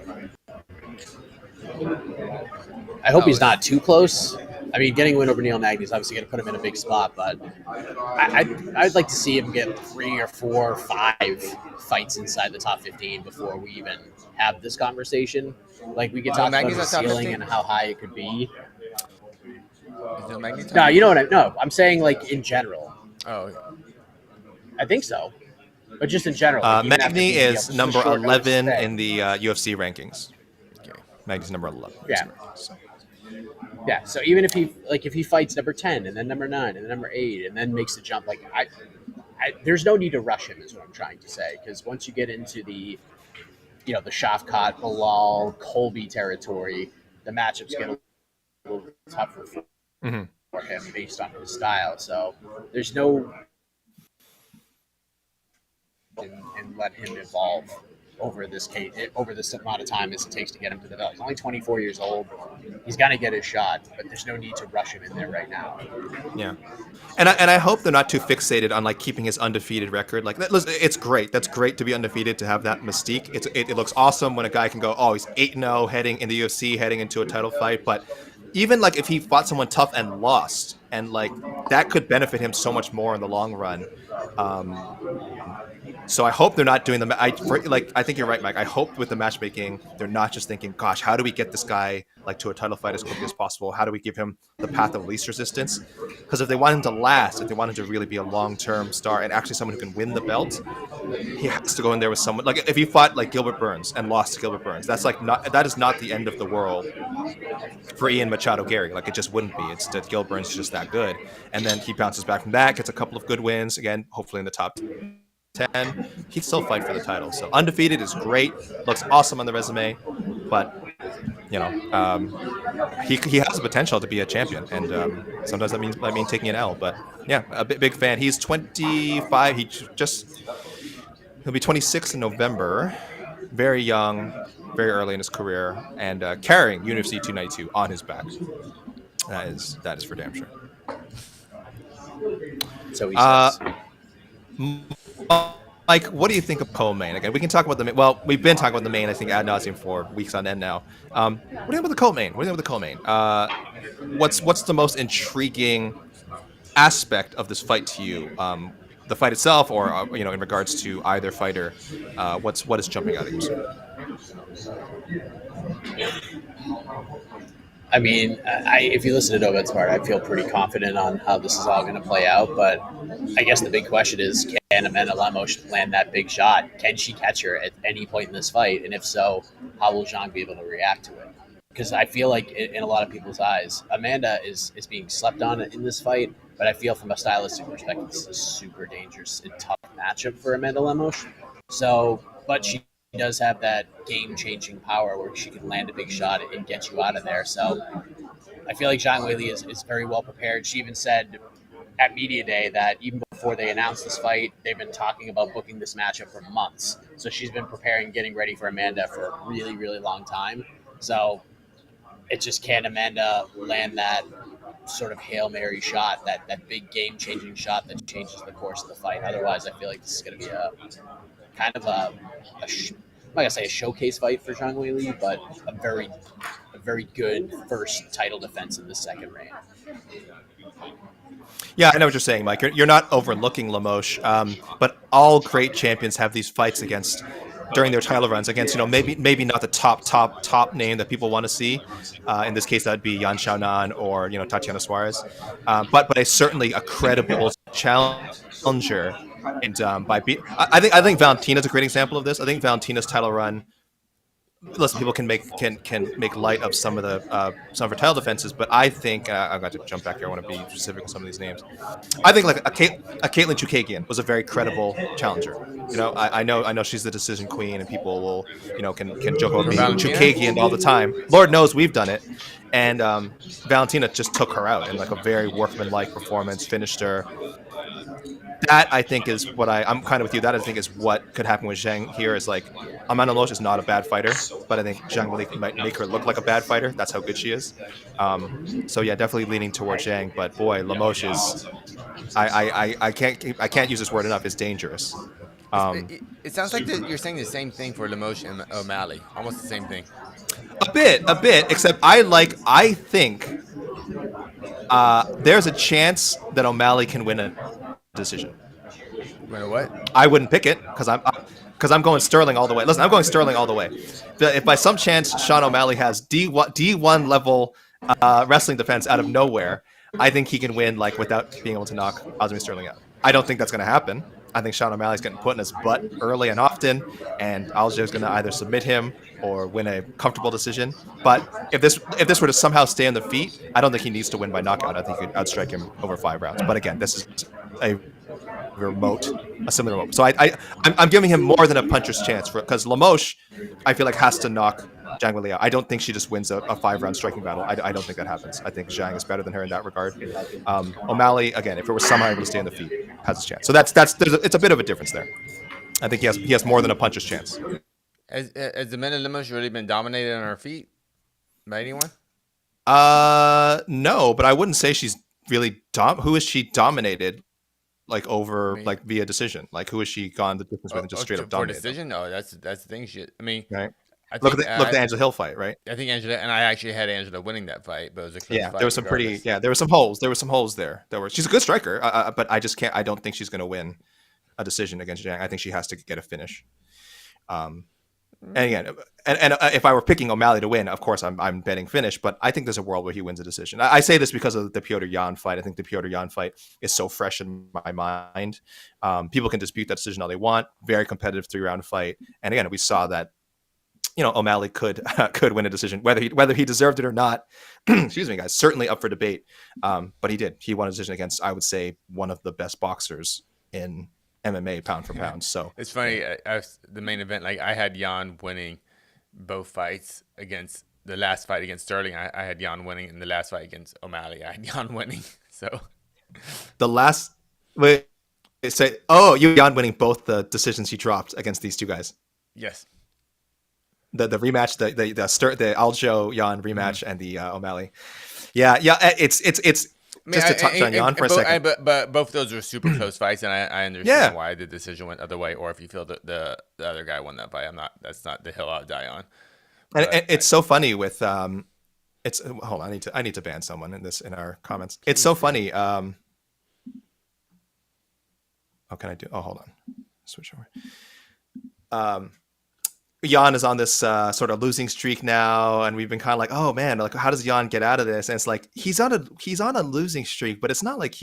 I hope he's not too close. I mean, getting a win over Neil Magny is obviously going to put him in a big spot, but I'd like to see him get 3 or 4 or 5 fights inside the top 15 before we even have this conversation. Like, we could talk about the ceiling and how high it could be. No, you know what I'm saying, like, in general. Oh, I think so. But just in general. Magny is number 11 in the UFC rankings. Okay. Magny's number 11. Yeah. Yeah, so even if he fights number 10 and then number 9 and then number 8 and then makes the jump, like there's no need to rush him, is what I'm trying to say, because once you get into the the Shafkat, Bilal, Colby territory, the matchups get a little tougher for him based on his style. So there's no and let him evolve over this amount of time as it takes to get him to the belt. He's only 24 years old. He's got to get his shot, but there's no need to rush him in there right now. Yeah, and I hope they're not too fixated on like keeping his undefeated record. Like it's great. That's great to be undefeated, to have that mystique. It looks awesome when a guy can go, oh, he's 8-0 heading in the UFC, heading into a title fight. But even like if he fought someone tough and lost, and like that could benefit him so much more in the long run. So I hope they're not doing them. I think you're right, Mike. I hope with the matchmaking, they're not just thinking, gosh, how do we get this guy like to a title fight as quickly as possible? How do we give him the path of least resistance? Because if they want him to last, if they want him to really be a long-term star and actually someone who can win the belt, he has to go in there with someone. Like if he fought like Gilbert Burns and lost to Gilbert Burns, that is not the end of the world for Ian Machado Garry. Like it just wouldn't be. It's that Gilbert Burns is just that good. And then he bounces back from that, gets a couple of good wins, again, hopefully in the top 10, he'd still fight for the title. So undefeated is great, looks awesome on the resume, but he has the potential to be a champion, and sometimes that means taking an L. But yeah, a big fan. He's 25. He'll be 26 in November. Very young, very early in his career, and carrying UFC 292 on his back. That is for damn sure. So he says. Mike, what do you think of co-main? Again, we can talk about the main. Well, we've been talking about the main, I think, ad nauseum for weeks on end now. What do you think about the co-main? What's the most intriguing aspect of this fight to you? The fight itself, or in regards to either fighter, what is jumping out at you, sir? I mean, if you listen to Novet's part, I feel pretty confident on how this is all going to play out. But I guess the big question is, can Amanda Lemos land that big shot? Can she catch her at any point in this fight? And if so, how will Zhang be able to react to it? Because I feel like in a lot of people's eyes, Amanda is being slept on in this fight. But I feel from a stylistic perspective, this is a super dangerous and tough matchup for Amanda Lemos. So, but she does have that game-changing power where she can land a big shot and get you out of there. So I feel like Zhang Weili is very well prepared. She even said at Media Day that even before they announced this fight, they've been talking about booking this matchup for months. So she's been preparing, getting ready for Amanda for a really, really long time. So it's just, can Amanda land that sort of Hail Mary shot, that big game-changing shot that changes the course of the fight? Otherwise, I feel like this is going to be a kind of I'm not gonna say a showcase fight for Zhang Weili, but a very good first title defense in the second reign. Yeah, I know what you're saying, Mike. You're not overlooking Lemos, but all great champions have these fights during their title runs against, maybe not the top name that people want to see. In this case, that'd be Yan Xiaonan or Tatiana Suarez, but certainly a credible challenger. And I think Valentina's a great example of this. I think Valentina's title run. Listen, people can make light of some of her title defenses, but I think I'm going to jump back here. I want to be specific with some of these names. I think like a Caitlin Chookagian was a very credible challenger. I know she's the decision queen, and people will can joke about me Chookagian all the time. Lord knows we've done it, and Valentina just took her out in like a very workmanlike performance, finished her. That I think is what I'm kind of with you. That I think is what could happen with Zhang here. Is like Amanda Lemos is not a bad fighter, but I think Zhang might make her look like a bad fighter. That's how good she is. So yeah, definitely leaning towards Zhang. But boy, Lemos is I can't use this word enough. Is dangerous. It sounds like you're saying the same thing for Lemos and O'Malley. Almost the same thing. A bit. Except I think there's a chance that O'Malley can win a decision. Win what? I wouldn't pick it because I'm going Sterling all the way. Listen, I'm going Sterling all the way. If by some chance Sean O'Malley has D1 level wrestling defense out of nowhere, I think he can win without being able to knock Aljamain Sterling out. I don't think that's going to happen. I think Sean O'Malley's getting put in his butt early and often, and Aljo's going to either submit him or win a comfortable decision. But if this were to somehow stay on the feet, I don't think he needs to win by knockout. I think he could outstrike him over 5 rounds. But again, this is a similar remote. So I'm giving him more than a puncher's chance because Lemos, I feel like, has to knock Zhang Weili out. I don't think she just wins a 5-round striking battle. I don't think that happens. I think Zhang is better than her in that regard. O'Malley, again, if it was somehow able to stay on the feet, has a chance. So it's a bit of a difference there. I think he has more than a puncher's chance. Has Amanda Lemos really been dominated on her feet by anyone? No, but I wouldn't say she's really who is she dominated over via decision? Who has she gone the difference with and just straight up dominated? For decision? No, that's the thing. Right. Look at the Angela Hill fight, right? I think Angela, and I actually had Angela winning that fight, but it was a close fight. There was some there were some holes. There were some holes there. She's a good striker, but I just can't. I don't think she's going to win a decision against Zhang. I think she has to get a finish. And again, and if I were picking O'Malley to win, of course I'm betting finish. But I think there's a world where he wins a decision. I say this because of the Petr Yan fight. I think the Petr Yan fight is so fresh in my mind. People can dispute that decision all they want. Very competitive 3-round fight. And again, we saw that O'Malley could win a decision, whether he deserved it or not. Excuse me, guys. Certainly up for debate. But he did. He won a decision against, I would say, one of the best boxers in MMA pound for pound. So it's funny. The main event, I had Yan winning both fights against the last fight against Sterling. I had Yan winning in the last fight against O'Malley. I had Yan winning. So the last you Yan winning both the decisions he dropped against these two guys. Yes. The rematch, the Aljo Yan rematch, and the O'Malley. Yeah. It's just to touch on Yan for a second. But both of those were super close fights, and I understand why the decision went the other way, or if you feel that the other guy won that fight. That's not the hill I'll die on. And it's so funny with hold on, I need to ban someone in our comments. It's so funny. Oh, can I do? Oh, hold on. Switch over. Jan is on this sort of losing streak now, and we've been kind of like, oh man, like how does Jan get out of this? And it's like he's on a losing streak, but it's not like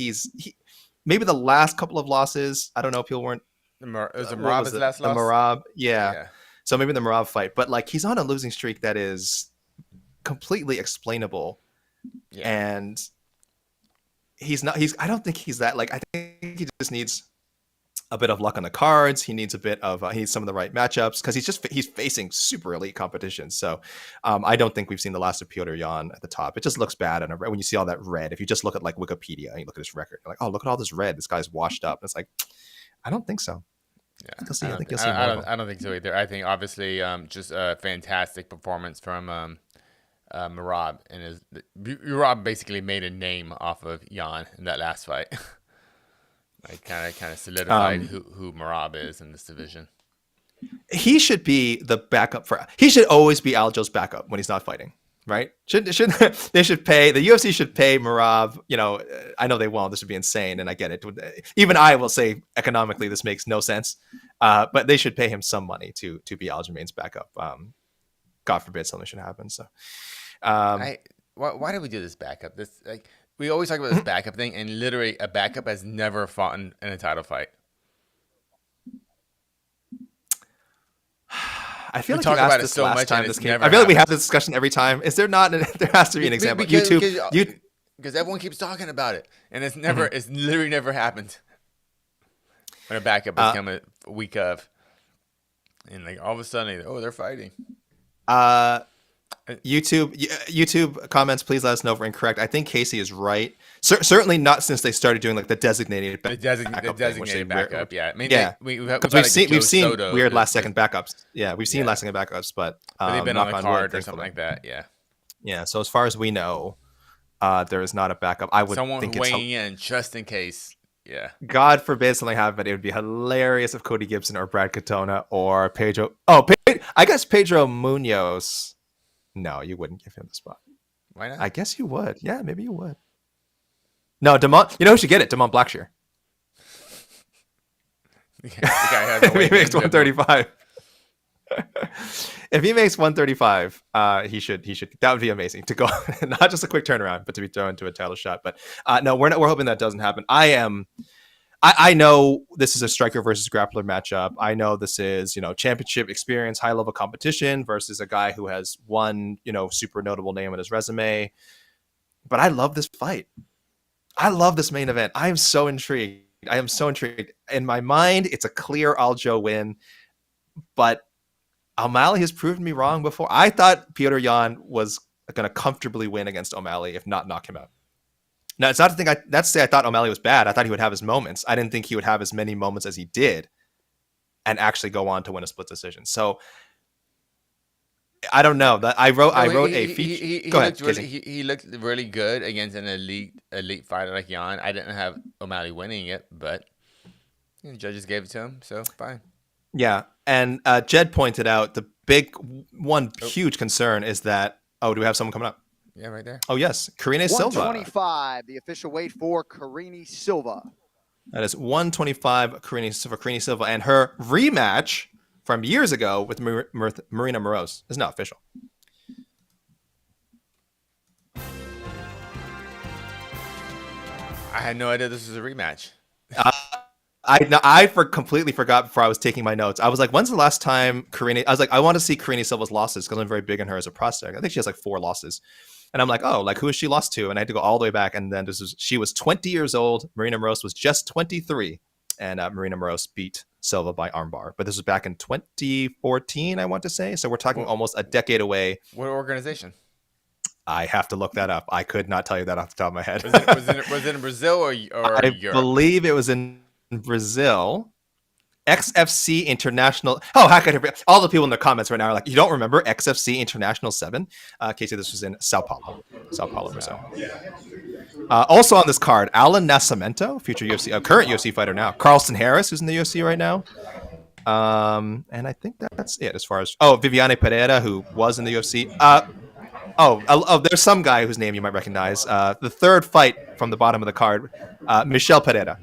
maybe the last couple of losses. I don't know if people weren't. It was a Marab's last loss. The Marab, yeah. So maybe the Marab fight, but like he's on a losing streak that is completely explainable, and he's not. I don't think he's that. Like I think he just needs a bit of luck on the cards. He needs a bit of he needs some of the right matchups because he's facing super elite competition. So I don't think we've seen the last of Petr Yan at the top. It just looks bad, and when you see all that red, if you just look at like Wikipedia and you look at his record, you're like, oh, look at all this red. This guy's washed up. And it's like, I don't think so. Yeah, I think you'll see I don't think so either. I think obviously just a fantastic performance from Merab, and Merab basically made a name off of Yan in that last fight. Like kind of solidified who Merab is in this division. He should be the backup he should always be Aljo's backup when he's not fighting, right? The UFC should pay Merab, I know they won't, this would be insane, and I get it. Even I will say economically this makes no sense. But they should pay him some money to be Aljamain's backup. God forbid something should happen. So why do we do this backup? We always talk about this backup thing, and literally a backup has never fought in a title fight. I feel like you asked this last time this came. I feel like we have this discussion every time. Is there not? There has to be an example. Because everyone keeps talking about it, and it's never. It's literally never happened. When a backup has come a week of, and like all of a sudden, they're fighting. YouTube comments, please let us know if we're incorrect. I think Casey is right. Certainly not since they started doing like the designated backup. Yeah, I mean, we've seen weird last second backups. Yeah, we've seen last second backups, but they've been on the card or something like that. Yeah. So as far as we know, there is not a backup. I would think it's weighing in just in case. Yeah. God forbid something happened, but it would be hilarious if Cody Gibson or Brad Katona or Pedro. I guess Pedro Munhoz. No, you wouldn't give him the spot. Why not? I guess you would. Yeah, maybe you would. No, Demont. You know who should get it? Demont Blackshear. The guy has if he makes 135. If he makes 135, he should. That would be amazing to go. Not just a quick turnaround, but to be thrown into a title shot. But no, we're hoping that doesn't happen. I know this is a striker versus grappler matchup. I know this is, championship experience, high level competition versus a guy who has one, super notable name on his resume. But I love this fight. I love this main event. I am so intrigued. In my mind, it's a clear Aljo win, but O'Malley has proven me wrong before. I thought Petr Yan was going to comfortably win against O'Malley, if not knock him out. Now, it's not to think that's to say I thought O'Malley was bad. I thought he would have his moments. I didn't think he would have as many moments as he did and actually go on to win a split decision. So I don't know. That I wrote a feature. He looked really good against an elite fighter like Yan. I didn't have O'Malley winning it, but the judges gave it to him, so fine. Yeah, and Jed pointed out the huge concern is that do we have someone coming up? Yeah, right there. Oh, yes. Karine Silva. 125, the official weight for Karine Silva. That is 125 Karine Silva. And her rematch from years ago with Marina Moroz is now official. I had no idea this was a rematch. I completely forgot before I was taking my notes. I was like, when's the last time Karine... I was like, I want to see Karine Silva's losses because I'm very big on her as a prospect. I think she has like 4 losses. And I'm like, who has she lost to? And I had to go all the way back. And then she was 20 years old. Marina Moroz was just 23. And Marina Moroz beat Silva by armbar. But this was back in 2014, I want to say. So we're talking almost a decade away. What organization? I have to look that up. I could not tell you that off the top of my head. Was it in Brazil or I Europe? I believe it was in Brazil. XFC International. Oh, how could I forget? All the people in the comments right now are like, you don't remember XFC International 7? Casey, this was in Sao Paulo, Brazil. Also on this card, Alan Nascimento, future UFC, current UFC fighter now. Carlston Harris, who's in the UFC right now. And I think that's it as far as... Viviane Pereira, who was in the UFC. There's some guy whose name you might recognize. The third fight from the bottom of the card, Michel Pereira.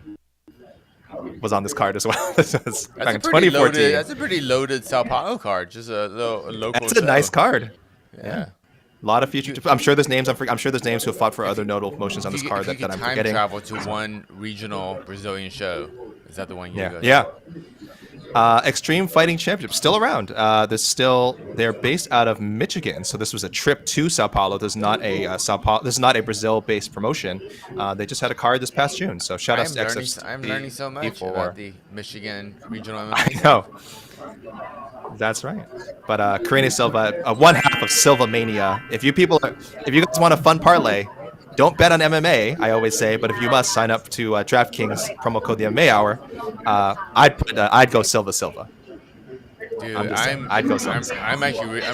was on this card as well. This was back in That's a pretty 2014. loaded. That's a pretty loaded Sao Paulo card. Just a local. That's a nice show. card. Yeah. A lot of future. I'm sure there's names. I'm sure there's names who have fought for other notable promotions on this card that I'm forgetting. Travel to one regional Brazilian show. Is that the one you go to? Yeah. Extreme Fighting Championship still around. They're based out of Michigan, so this was a trip to Sao Paulo. This is not a Brazil-based promotion. They just had a card this past June. So shout out to XFC. I'm learning so much about the Michigan regional MMA. I know. That's right. But Karine Silva, one half of Silva Mania. If you guys want a fun parlay, don't bet on MMA, I always say, but if you must, sign up to DraftKings promo code the MMA Hour. I'd go Silva. Dude, I'd go Silva. I'm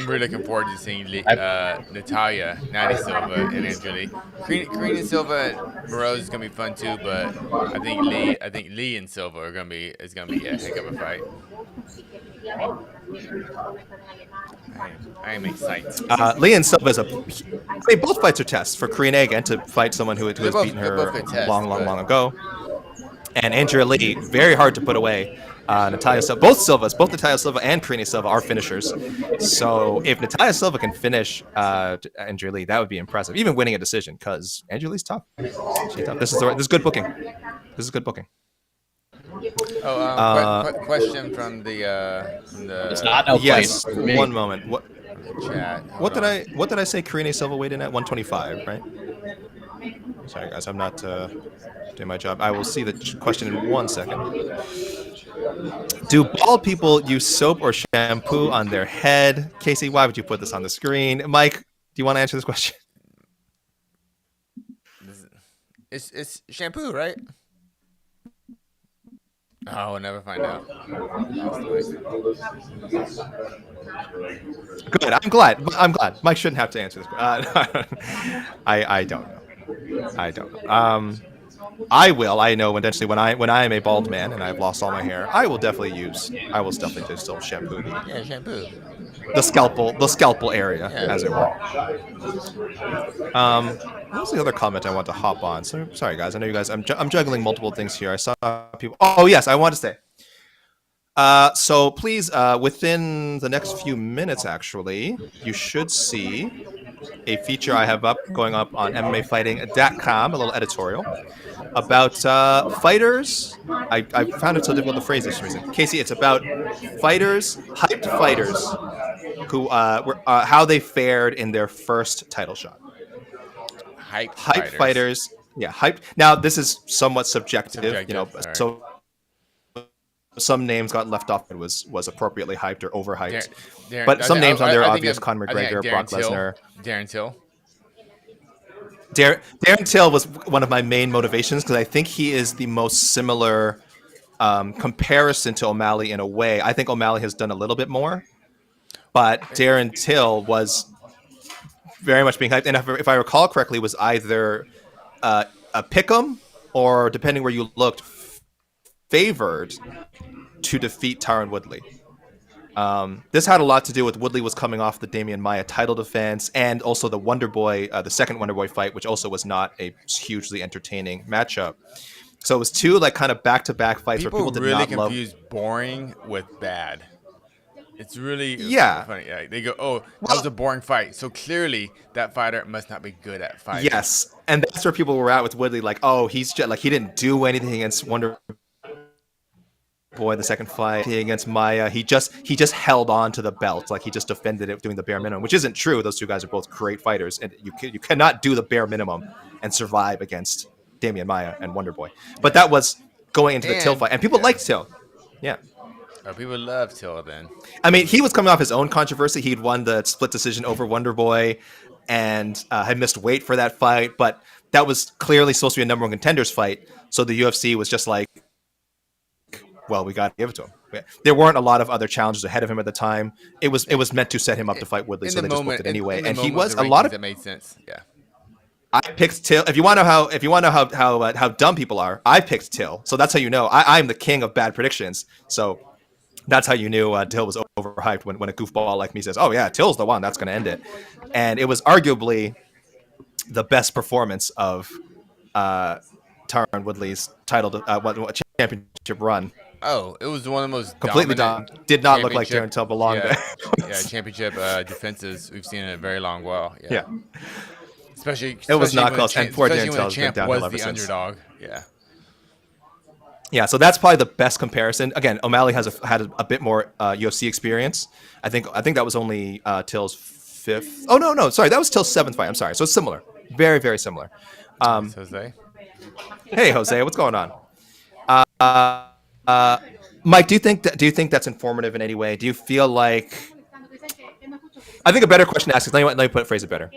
really looking forward to seeing Natália, Natty Silva, and Andrea. Karine Silva and Munhoz is gonna be fun too, but I think Lee and Silva is gonna be a heck of a fight. I am excited. Lee and Silva both fights are tests for Karine again to fight someone who has beaten her long ago. And Andrea Lee, very hard to put away. Natália Silva, both Natália Silva and Karine Silva are finishers. So if Natália Silva can finish Andrea Lee, that would be impressive. Even winning a decision, because Andrea Lee's tough. She's tough. This is good booking. This is good booking. Question from the It's not no yes. place for me. One moment. chat. What did I say? Karine Silva weighed in at 125, right? Sorry guys, I'm not doing my job. I will see the question in 1 second. Do bald people use soap or shampoo on their head? Casey, why would you put this on the screen? Mike, do you want to answer this question? It's shampoo, right? Oh, we'll never find out. Good. I'm glad. Mike shouldn't have to answer this. I don't know. I don't know. I will. I know eventually when I am a bald man and I've lost all my hair, I will definitely just still shampoo shampoo. the scalpel area, as it were. What was the other comment I want to hop on? So sorry guys, I know you guys. I'm juggling multiple things here. I saw people. Oh yes, I want to say. So please, within the next few minutes, actually, you should see a feature I have going up on MMAfighting.com, a little editorial about fighters. I found it so difficult to phrase this reason. Casey, it's about hyped fighters, who how they fared in their first title shot. Hyped fighters. Yeah, hyped. Now this is somewhat subjective. You know, right. So some names got left off and was appropriately hyped or overhyped. But some names on there are obvious: Conor McGregor, Brock Lesnar, Darren Till. Darren Till was one of my main motivations because I think he is the most similar comparison to O'Malley in a way. I think O'Malley has done a little bit more, but Darren Till was very much being hyped. And if I recall correctly, was either a pick'em or, depending where you looked, favored to defeat Tyron Woodley. This had a lot to do with Woodley was coming off the Damian Maia title defense and also the Wonder Boy, the second Wonder Boy fight, which also was not a hugely entertaining matchup. So it was two kind of back-to-back fights where people did really not love. confuse boring with bad. It's really funny. Yeah, they go, "Oh, that was a boring fight." So clearly, that fighter must not be good at fighting. Yes, and that's where people were at with Woodley. Oh, he's just he didn't do anything against Wonder Boy the second fight against Maia. He just held on to the belt, he just defended it doing the bare minimum, which isn't true. Those two guys are both great fighters, and you cannot do the bare minimum and survive against Damian Maia and Wonder Boy. But that was going into the Till fight, and people liked Till. Yeah. Oh, people love Till then. I mean, he was coming off his own controversy. He'd won the split decision over Wonder Boy and had missed weight for that fight, but that was clearly supposed to be a number one contenders fight. So the UFC was just well, we got to give it to him. There weren't a lot of other challenges ahead of him at the time. It was meant to set him up to fight Woodley, so they just booked it anyway. And he was a lot of that made sense. Yeah. I picked Till. If you want to know how dumb people are, I picked Till. So that's how you know I'm the king of bad predictions. So that's how you knew Till was overhyped when a goofball like me says, "Oh yeah, Till's the one that's going to end it," and it was arguably the best performance of Tyron Woodley's title championship run. Oh, it was one of the most Completely dominant done. Did not look like championship- Darren Till belonged yeah, there. yeah, championship defenses we've seen in a very long while. Yeah. Yeah. Especially It was not when close, the and poor especially Darren when Till the has been champ downhill was ever the since. underdog. Yeah. Yeah, so that's probably the best comparison. Again, O'Malley had a bit more UFC experience. I think that was only Till's 5th. Oh no, sorry, that was Till's 7th fight. I'm sorry. So it's similar, very very similar. Jose. Hey Jose, what's going on? Mike, do you think that's informative in any way? Do you feel like? I think a better question to ask is let me phrase it better.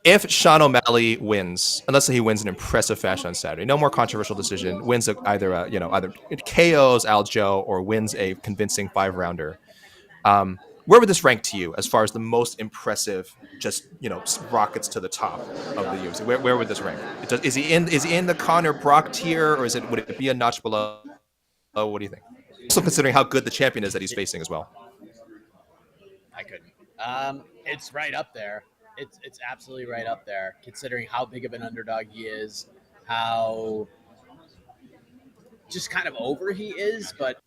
If Sean O'Malley wins, and let's say he wins in impressive fashion on Saturday, no more controversial decision, wins either KOs Aljo or wins a convincing 5-rounder, where would this rank to you as far as the most impressive, just rockets to the top of the UFC? Where would this rank? Is he in the Conor Brock tier, or would it be a notch below? What do you think? Also considering how good the champion is that he's facing as well. I couldn't. It's right up there. It's absolutely right up there, considering how big of an underdog he is, how just kind of over he is, but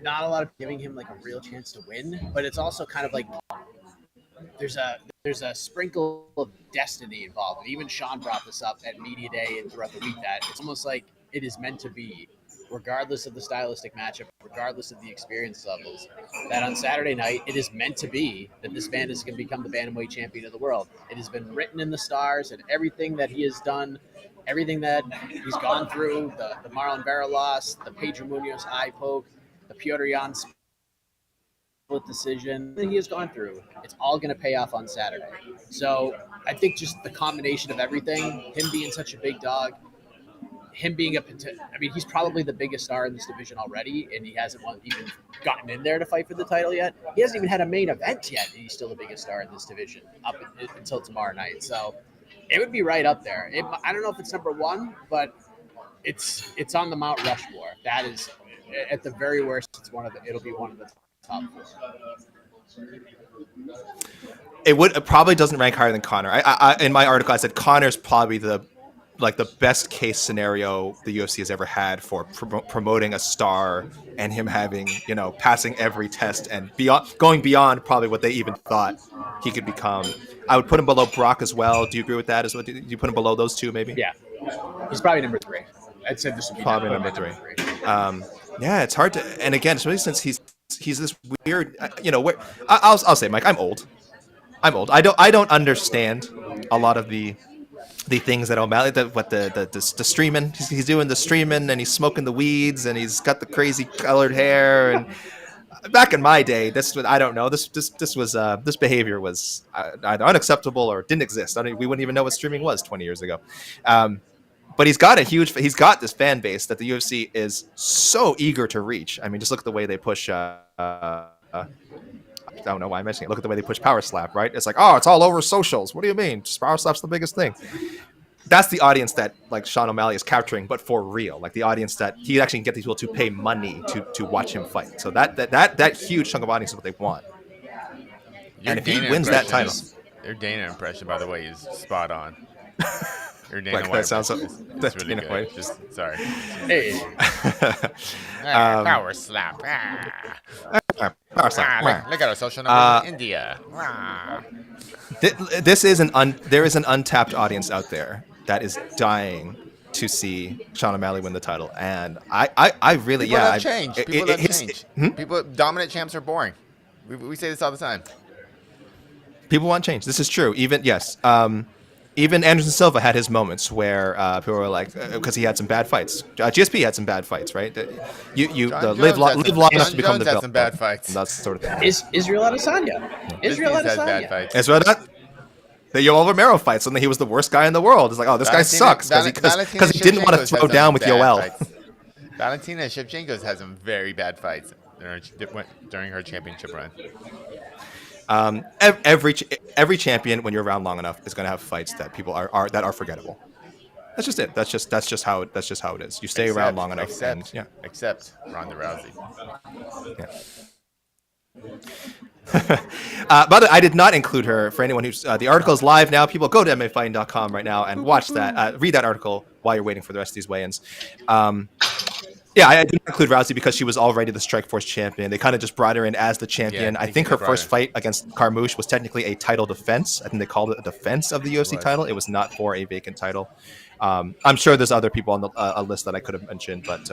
not a lot of giving him like a real chance to win. But it's also kind of like there's a sprinkle of destiny involved. And even Sean brought this up at media day and throughout the week that it's almost like it is meant to be, regardless of the stylistic matchup, regardless of the experience levels, that on Saturday night, it is meant to be that this man is going to become the bantamweight champion of the world. It has been written in the stars, and everything that he has done, everything that he's gone through, the Marlon Vera loss, the Pedro Munhoz eye poke, the Piotr Jan split decision that he has gone through, it's all going to pay off on Saturday. So I think just the combination of everything, him being such a big dog, him being he's probably the biggest star in this division already, and he hasn't even gotten in there to fight for the title yet. He hasn't even had a main event yet, and he's still the biggest star in this division up until tomorrow night. So it would be right up there. I don't know if it's number one, but it's on the Mount Rushmore. That is, at the very worst, it'll be one of the top 4. It probably doesn't rank higher than Conor. I in my article I said Conor's probably the best case scenario the UFC has ever had for promoting a star, and him having passing every test and going beyond probably what they even thought he could become. I would put him below Brock as well. Do you agree with that as well? Do you put him below those two maybe? Yeah, he's probably number 3. I'd say this would be probably number 3. Yeah, it's hard to, and again, especially since he's this weird. Where I'll say, Mike, I'm old. I don't understand a lot of the things that O'Malley, the streaming, he's doing the streaming, and he's smoking the weeds, and he's got the crazy colored hair. And back in my day, I don't know. This behavior was either unacceptable or didn't exist. We wouldn't even know what streaming was 20 years ago. But he's got this fan base that the UFC is so eager to reach. I mean, just look at the way they push. I don't know why I'm mentioning it. Look at the way they push Power Slap, right? It's like, oh, it's all over socials. What do you mean? Just Power Slap's the biggest thing. That's the audience that like Sean O'Malley is capturing, but for real. Like the audience that he actually can get these people to pay money to watch him fight. So that huge chunk of audience is what they want. And if he wins that title, your Dana impression, by the way, is spot on. Your Dana like White that sounds. that's really Dana good. White. Just sorry. Hey, Power slap. Power Slap. Look at our social numbers in India. There is an untapped audience out there that is dying to see Sean O'Malley win the title, and I really People have changed. People have changed. Hmm? People dominant champs are boring. We say this all the time. People want change. This is true. Even Anderson Silva had his moments where people were like, because he had some bad fights. GSP had some bad fights, right? Live long enough to become the belt. Some bad fights. That's sort of thing. is Israel Adesanya? Israel Has bad Adesanya. fights. As well, the Yoel Romero fights, and he was the worst guy in the world. It's like, oh, this guy sucks because he didn't want to throw down with Yoel. Valentina Shevchenko's had some very bad fights during her championship run. Every champion, when you're around long enough, is going to have fights that people are forgettable. That's just it. That's just how it is. You stay around long enough. Except Ronda Rousey. Yeah. By the way, I did not include her. For anyone who's the article is live now. People go to MMAfighting.com right now and watch that. Read that article while you're waiting for the rest of these weigh-ins. Yeah, I didn't include Rousey because she was already the Strikeforce champion. They kind of just brought her in as the champion. Yeah, I think her first fight against Carmouche was technically a title defense. I think they called it a defense of the UFC title. It was not for a vacant title. I'm sure there's other people on the a list that I could have mentioned, but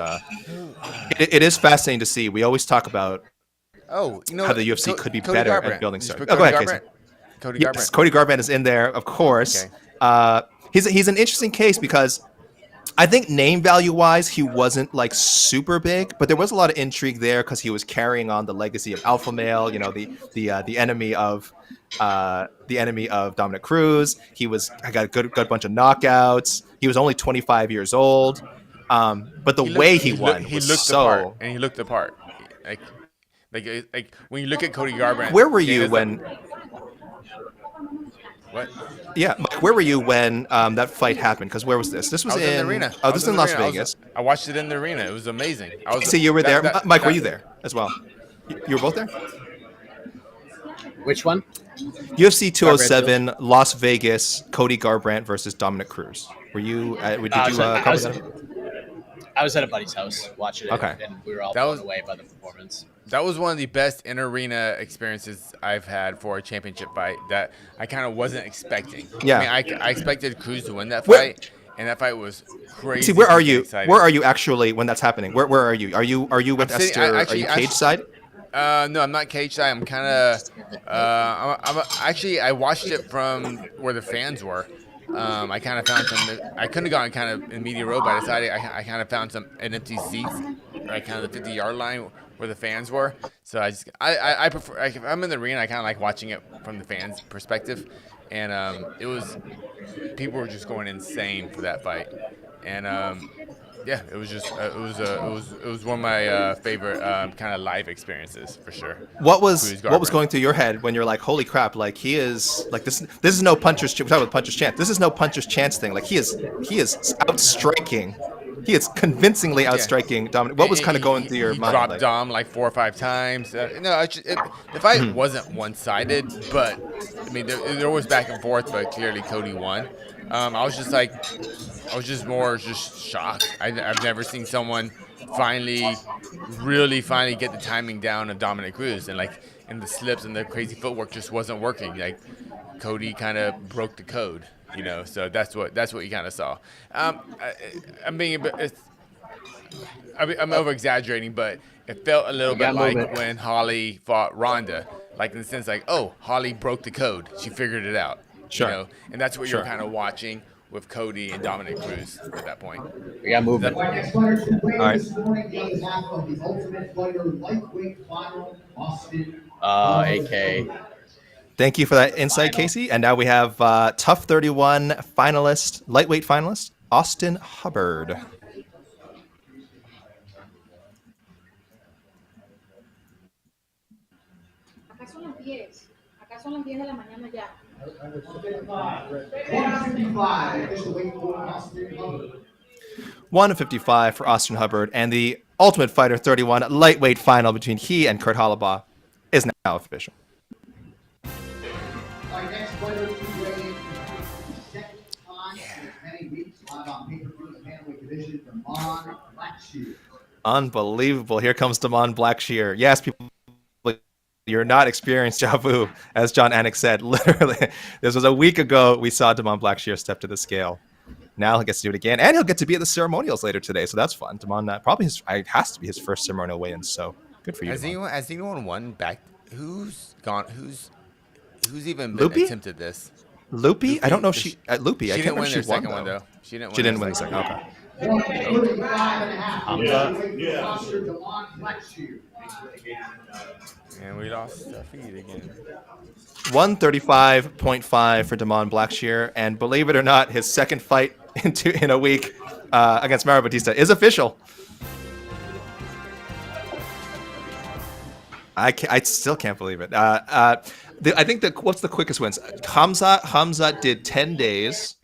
it is fascinating to see. We always talk about how the UFC could be better at building stars. Go ahead, Casey. Yes, Cody Garbrandt is in there, of course. Okay. He's an interesting case because I think name value wise, he wasn't like super big, but there was a lot of intrigue there because he was carrying on the legacy of Alpha Male, you know, the enemy of Dominic Cruz. I got a good bunch of knockouts. He was only 25 years old, but the way he won, he looked the part, and he looked the part. Like when you look at Cody Garbrandt, where were you when? What? Yeah, Mike, where were you when that fight happened? Because where was this? This was in the arena. Oh, this is in Las Vegas. I watched it in the arena. It was amazing. See, you were there. Mike, were you there as well? You were both there? Which one? UFC 207, Las Vegas, Cody Garbrandt versus Dominic Cruz. Were you? Did you cover that? I was at a buddy's house watching it, and we were all blown away by the performance. That was one of the best in-arena experiences I've had for a championship fight that I kind of wasn't expecting. Yeah. I mean, I expected Cruz to win that fight, and that fight was crazy. See, where are you? Exciting. Where are you actually when that's happening? Where are you? Are you with Esther? Are you cage side? No, I'm not cage side. I'm kind of. I watched it from where the fans were. I kind of found some. I couldn't have gone kind of in media row, but I decided I kind of found an empty seats, right, kind of the 50-yard line where the fans were. So I prefer. If I'm in the arena, I kind of like watching it from the fans' perspective, and people were just going insane for that fight, and yeah, it was just it was one of my favorite kind of live experiences for sure. What was going through your head when you're like, holy crap, like he is like this is no puncher's we're talking about puncher's chance. This is no puncher's chance thing. Like he is outstriking. He is convincingly outstriking Dominic. What was kind of going through your mind? Dropped Dom like 4 or 5 times. No, the fight wasn't one-sided, but I mean there was back and forth, but clearly Cody won. I was just shocked. I've never seen someone really finally get the timing down of Dominic Cruz, and the slips and the crazy footwork just wasn't working. Like Cody kind of broke the code, you know. So that's what you kind of saw. I'm over exaggerating, but it felt a little bit like when Holly fought Ronda, like in the sense like, oh, Holly broke the code, she figured it out. Sure. You know? And that's what you're kind of watching with Cody and Dominic Cruz at that point. We got movement. All right. AK. Thank you for that insight, Casey. And now we have Tough 31 finalist, lightweight finalist, Austin Hubbard. Acá son las 10 de la mañana ya. 155 for Austin Hubbard, and the Ultimate Fighter 31 lightweight final between he and Kurt Holobaugh is now official. Our next fighter to weigh in for the second time in many weeks, live on pay-per-view in the bantamweight division, Damon Blackshear. Unbelievable. Here comes Damon Blackshear. Yes, people, you're not experienced Javu, as John Anik said. Literally, this was a week ago we saw Damon Blackshear step to the scale. Now he gets to do it again, and he'll get to be at the ceremonials later today, so that's fun. Damon, probably has to be his first ceremonial weigh-in, so good for you. Has anyone won back? Who's gone? Who's even been attempted this? Loopy? I don't know if she. Loopy. She I can't didn't win remember their if she won, second one though. though. She Didn't win the second. Okay. 135.5. And we lost the feed again. 135.5 for Damon Blackshear, and believe it or not, his second fight in a week against Mario Bautista is official. I still can't believe it. I think what's the quickest wins? Hamza did 10 days.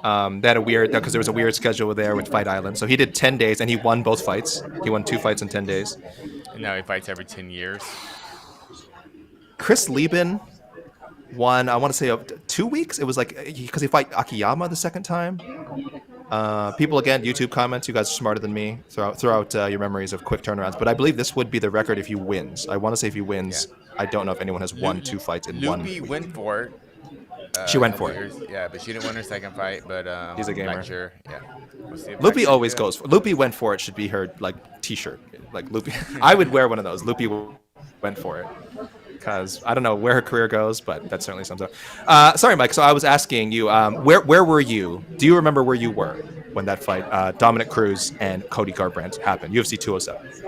They had a weird, because there was a weird schedule there with Fight Island. So he did 10 days and he won both fights. He won 2 fights in 10 days. And now he fights every 10 years. Chris Lieben won, I want to say 2 weeks. It was like because he fight Akiyama the second time. People again, YouTube comments. You guys are smarter than me. Throw out your memories of quick turnarounds. But I believe this would be the record if he wins. I want to say if he wins. I don't know if anyone has won 2 fights in 1 Loopy week. went for it. She went for it. Years. Yeah, but she didn't win her second fight. But She's a gamer. Blackshear, yeah. We'll see if Loopy Blackshear always good. goes for. Loopy went for it should be her like T-shirt. Like Loopy, I would wear one of those. Loopy went for it because I don't know where her career goes, but that certainly sums up. Sorry, Mike. So I was asking you, where were you? Do you remember where you were when that fight, Dominic Cruz and Cody Garbrandt happened? UFC 207.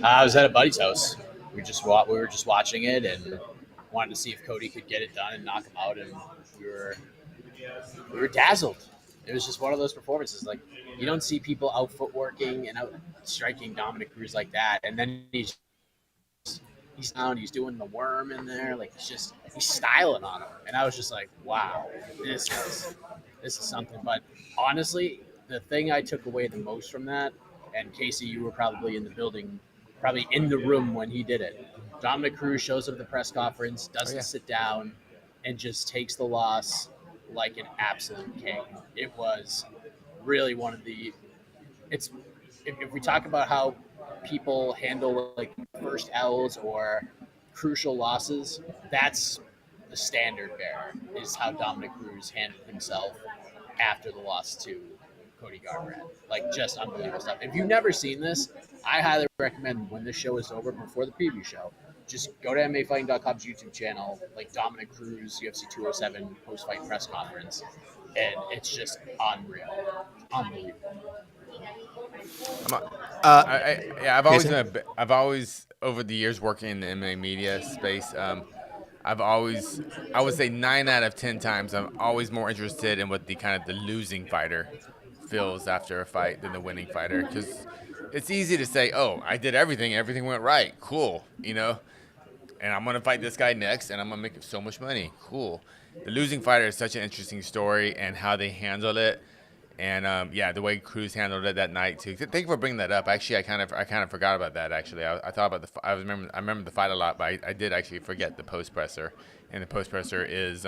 I was at a buddy's house. We were just watching it and wanted to see if Cody could get it done and knock him out, and we were dazzled. It was just one of those performances. Like, you don't see people out footworking and out striking Dominic Cruz like that, and then he's down, he's doing the worm in there, like he's styling on him, and I was just like, wow, this is something. But honestly, the thing I took away the most from that, and Casey, you were probably in the building, probably in the room when he did it. Dominic Cruz shows up at the press conference, doesn't sit down, and just takes the loss like an absolute king. It was really one of the. If we talk about how people handle like first L's or crucial losses, that's the standard bearer, is how Dominic Cruz handled himself after the loss to Cody Garbrandt. Like, just unbelievable stuff. If you've never seen this, I highly recommend when this show is over, before the preview show, just go to MMAfighting.com's YouTube channel, like Dominic Cruz, UFC 207 post-fight press conference, and it's just unreal. Unbelievable. I've always over the years working in the MMA media space, I would say 9 out of 10 times, I'm always more interested in what the losing fighter feels after a fight than the winning fighter, because it's easy to say, oh, I did everything went right, cool, and I'm gonna fight this guy next, and I'm gonna make so much money, cool. The losing fighter is such an interesting story, and how they handle it. And the way Cruz handled it that night too. Thank you for bringing that up. Actually, I kind of forgot about that. Actually, I thought about I remember the fight a lot, but I did actually forget the post presser. And the post presser is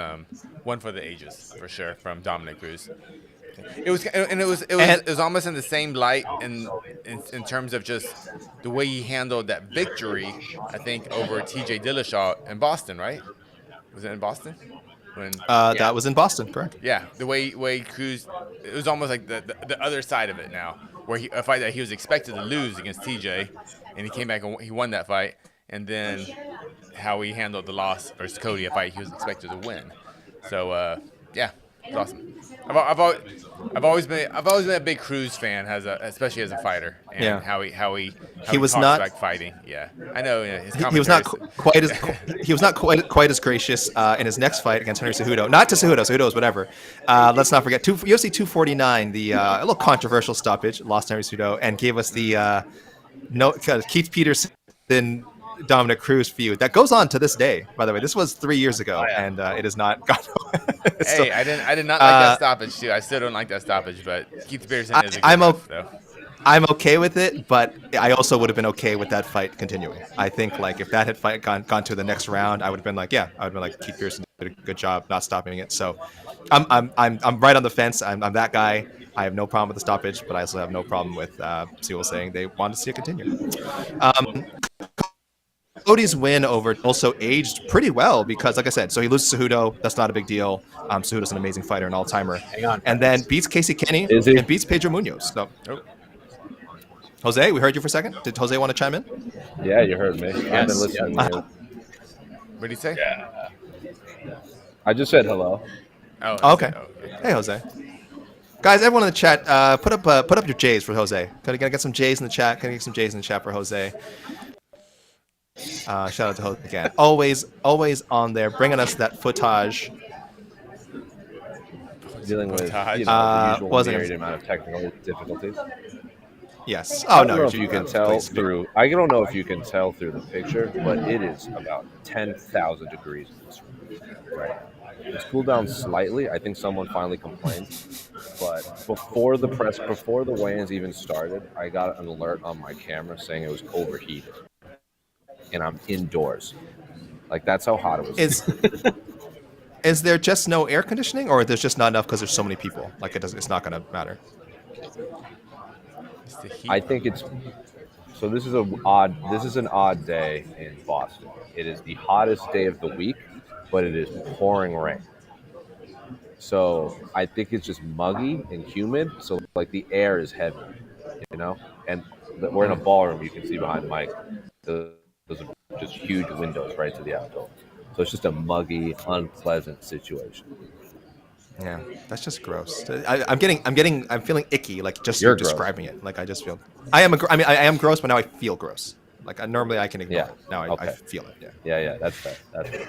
one for the ages for sure from Dominic Cruz. It was almost in the same light in terms of just the way he handled that victory. I think over T.J. Dillashaw in Boston, right? Was it in Boston? That was in Boston, correct? Yeah, the way Cruz, it was almost like the other side of it now, where a fight that he was expected to lose against TJ, and he came back and he won that fight, and then how he handled the loss versus Cody, a fight he was expected to win. So it's awesome. I've always been a big Cruz fan, especially as a fighter, and how he was talks not about fighting. Yeah, I know. He was not quite as gracious in his next fight against Henry Cejudo. Not to Cejudo. Cejudo is whatever. Let's not forget UFC 249, the a little controversial stoppage, lost Henry Cejudo, and gave us the Keith Peterson Dominic Cruz feud that goes on to this day. By the way, this was 3 years ago, and it has not gone. Hey, I did not like that stoppage too. I still don't like that stoppage, but Keith Peterson is a good ref, though. I'm okay with it, but I also would have been okay with that fight continuing. I think if that had gone to the next round, I would have been like, Keith Peterson did a good job not stopping it. So I'm right on the fence. I'm that guy. I have no problem with the stoppage, but I also have no problem with people saying they want to see it continue. Cody's win over also aged pretty well because, like I said, so he loses Cejudo. That's not a big deal. Cejudo's an amazing fighter, an all-timer. And then beats Casey Kenny and beats Pedro Munhoz. So, Jose, we heard you for a second. Did Jose want to chime in? Yeah, you heard me. I've been listening. What did he say? Yeah. I just said hello. Oh, okay. Hey, Jose. Guys, everyone in the chat, put up your J's for Jose. Can I get some J's in the chat? Can I get some J's in the chat for Jose? Shout out to Jose again. Always on there, bringing us that footage. Dealing with the usual myriad amount of technical difficulties. Yes. I don't know if you can tell through. I don't know if you can tell through the picture, but it is about 10,000 degrees in this room. Right. It's cooled down slightly. I think someone finally complained, but before the weigh-ins even started, I got an alert on my camera saying it was overheated. and I'm indoors. Like, that's how hot it was. Is there just no air conditioning, or there's just not enough because there's so many people? Like, it's not going to matter. It's the heat. I think it's so. This is an odd day in Boston. It is the hottest day of the week, but it is pouring rain. So I think it's just muggy and humid. So like the air is heavy, you know. And we're in a ballroom. You can see behind Mike. Those are just huge windows right to the outdoor. So it's just a muggy, unpleasant situation. Yeah, that's just gross. I'm feeling icky, like just You're describing it. Like I just feel, I am gross, but now I feel gross. Like normally I can ignore it. Now I feel it. Yeah, that's fair. That's fair.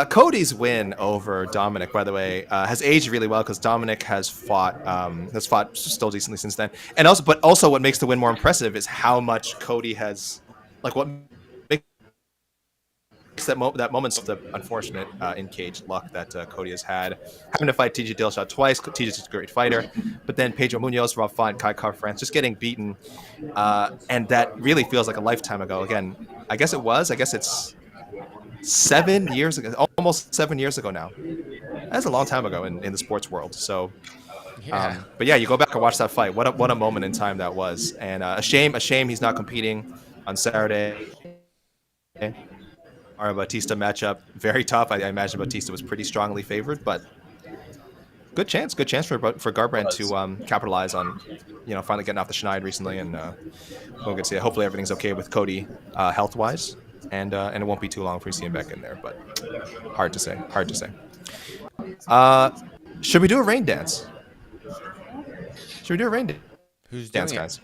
Cody's win over Dominic, by the way, has aged really well because Dominic has fought still decently since then. And also what makes the win more impressive is how much Cody has, like what makes that moment's the unfortunate in-cage luck that Cody has had. Having to fight TJ Dillashaw twice. TJ's a great fighter. But then Pedro Munhoz, Rob Font, Kai Car-France, just getting beaten. And that really feels like a lifetime ago. Again, I guess it's 7 years ago, almost 7 years ago now. That's a long time ago in the sports world. So, Yeah. but yeah, you go back and watch that fight. What a moment in time that was. And a shame he's not competing on Saturday. Our Bautista matchup, very tough. I imagine Bautista was pretty strongly favored, but good chance for Garbrandt to capitalize on, finally getting off the schneid recently, and we'll get to see it. Hopefully everything's okay with Cody health wise, and it won't be too long before we see him back in there. But hard to say. Should we do a rain dance? Who's dance, doing guys? it?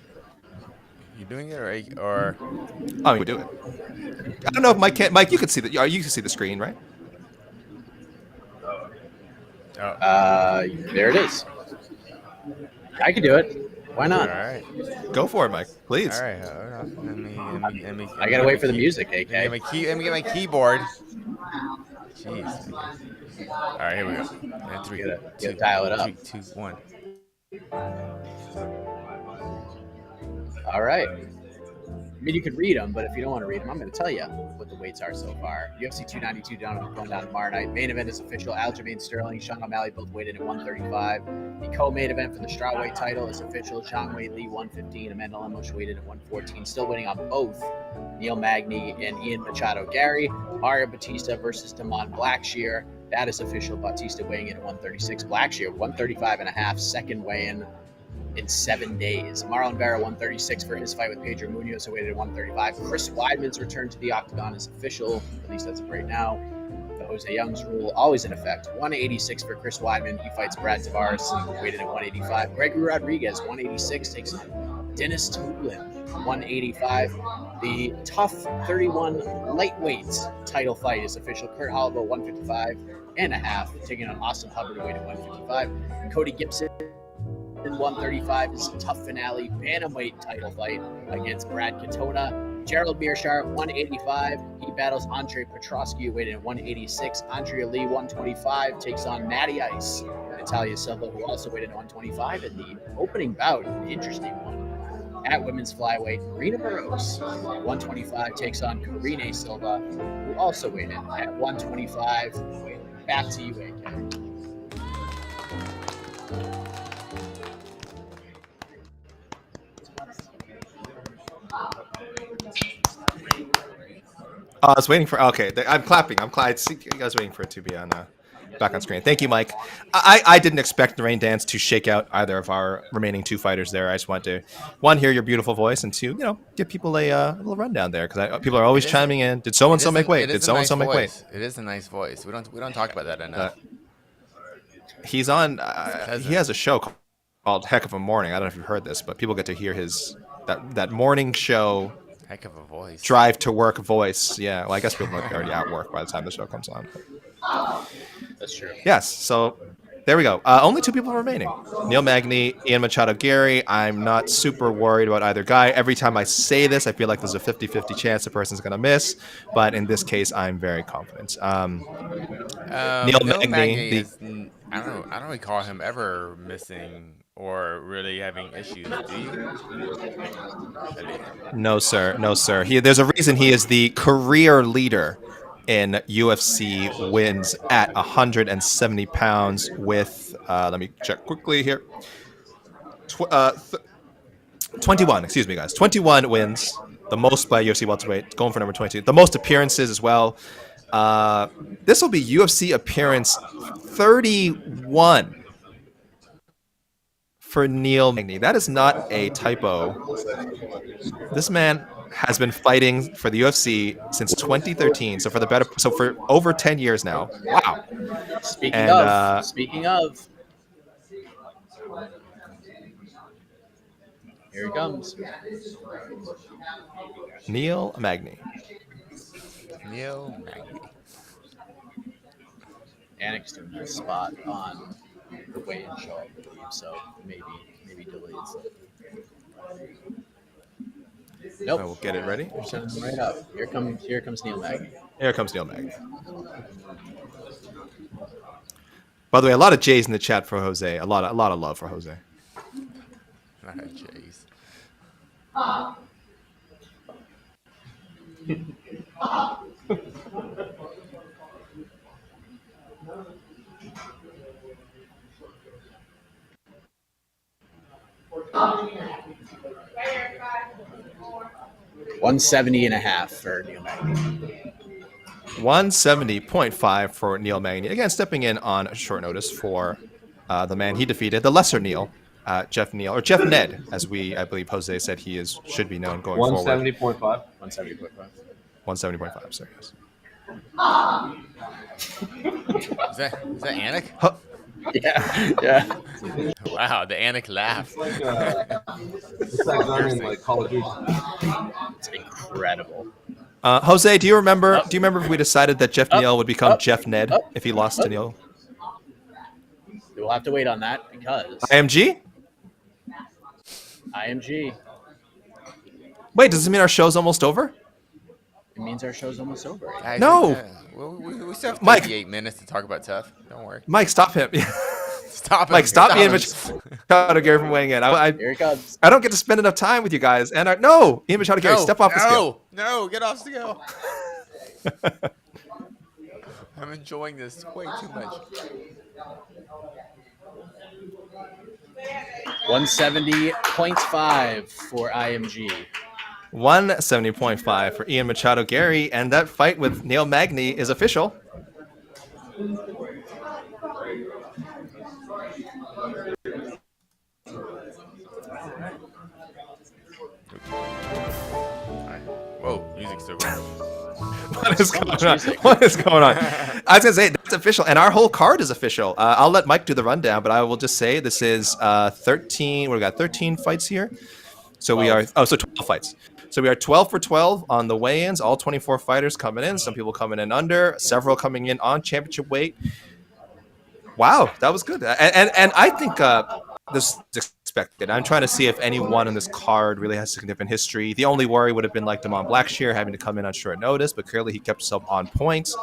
You doing it or? Oh, we do it. I don't know if Mike can. Mike, you can see you can see the screen, right? There it is. I can do it. Why not? All right. Go for it, Mike. Please. All right. Let me I gotta wait for the music, AK. Let me get my keyboard. Jeez. All right, here we go. And three, Gotta dial it up. 3, 2, 1. All right. I mean, you could read them, but if you don't want to read them, I'm going to tell you what the weights are so far. UFC 292 going down tomorrow night. Main event is official. Aljamain Sterling, Sean O'Malley both weighed in at 135. The co-main event for the strawweight title is official. Zhang Weili 115. Amanda Lemos weighed in at 114. Still waiting on both Neil Magny and Ian Machado Garry. Mario Bautista versus Damon Blackshear. That is official. Bautista weighing in at 136. Blackshear 135.5. Second weigh-in in 7 days. Marlon Vera 136 for his fight with Pedro Munhoz, who weighed at 135. Chris Weidman's return to the octagon is official, at least as of right now. The Jose Young's rule always in effect. 186 for Chris Weidman. He fights Brad Tavares, weighted at 185. Gregory Rodrigues 186 takes on Denis Tiuliulin 185. The tough 31 lightweight title fight is official. Kurt Holobaugh 155.5 taking on Austin Hubbard, weighted at 155. Cody Gibson 135 is a tough finale bantamweight title fight against Brad Katona. Gerald Meerschaert 185. He battles Andre Petroski, weighted at 186. Andrea Lee 125 takes on Natty Ice. Natália Silva, who also weighed in at 125. And the opening bout, an interesting one. At women's flyweight, Marina Barros 125 takes on Karine Silva, who also weighed in at 125. Back to you, AK. I was waiting for. Okay, I'm clapping. I was waiting for it to be on back on screen. Thank you, Mike. I didn't expect the rain dance to shake out either of our remaining two fighters there. I just want to, one, hear your beautiful voice, and two, give people a little rundown there, because people are always chiming in. Did so and so make weight? Did so and so make weight? It is a nice voice. We don't talk about that enough. He's on. He has a show called Heck of a Morning. I don't know if you've heard this, but people get to hear his that morning show. Heck of a voice. Drive to work voice. Yeah. Well, I guess people might be already at work by the time the show comes on. That's true. Yes. So there we go. Only two people remaining. Neil Magny, Ian Machado Garry. I'm not super worried about either guy. Every time I say this, I feel like there's a 50-50 chance the person's going to miss. But in this case, I'm very confident. Neil Magny. I don't recall him ever missing or really having issues, do you? No, sir. No, sir. There's a reason he is the career leader in UFC wins at 170 pounds with, let me check quickly here. 21, excuse me, guys. 21 wins, the most by UFC welterweight, going for number 22. The most appearances as well. This will be UFC appearance 31 for Neil Magny. That is not a typo. This man has been fighting for the UFC since 2013, so for over 10 years now. Wow. Speaking of, here he comes. Neil Magny. Neil Magny. Annex doing a spot on the weigh-in show, I believe, so maybe delayed. Nope. I will get it ready. Sending him right up. Here comes Neil Magny. Here comes Neil Magny. By the way, a lot of J's in the chat for Jose. A lot of love for Jose. A lot of J's. $170.5 for Neil Magny. 170.5 for Neil Magny. Again, stepping in on short notice for the man he defeated, the lesser Neil, Jeff Ned, as I believe Jose said should be known going forward. 170.5. 170.5. 170.5, sir. Yes. Is that Anik? Huh. Yeah. Wow, the Anik laugh. It's like learning like Call of Duty. It's incredible. Jose, do you remember if we decided that Jeff Neal would become Jeff Ned if he lost to Neil? We'll have to wait on that because IMG? Wait, does this mean our show's almost over? It means our show's almost over. Guys, No. We still have Mike. 38 minutes to talk about tough. Don't worry. Mike, stop him. Stop him. Mike, stop Ian Machado Garry from weighing in. Here he comes. I don't get to spend enough time with you guys. And Ian Machado Garry, step off the scale. No, get off the scale. I'm enjoying this way too much. 170.5 for IMG. 170.5 for Ian Machado Garry, and that fight with Neil Magny is official. Whoa, music's still going. What is going on? What is going on? I was going to say, that's official, and our whole card is official. I'll let Mike do the rundown, but I will just say this is 13, we got 13 fights here. So we are, 12 fights. So we are 12 for 12 on the weigh-ins, all 24 fighters coming in, some people coming in under, several coming in on championship weight. Wow, that was good. And I think this is expected. I'm trying to see if anyone on this card really has significant history. The only worry would have been like Damon Blackshear having to come in on short notice, but clearly he kept himself on point.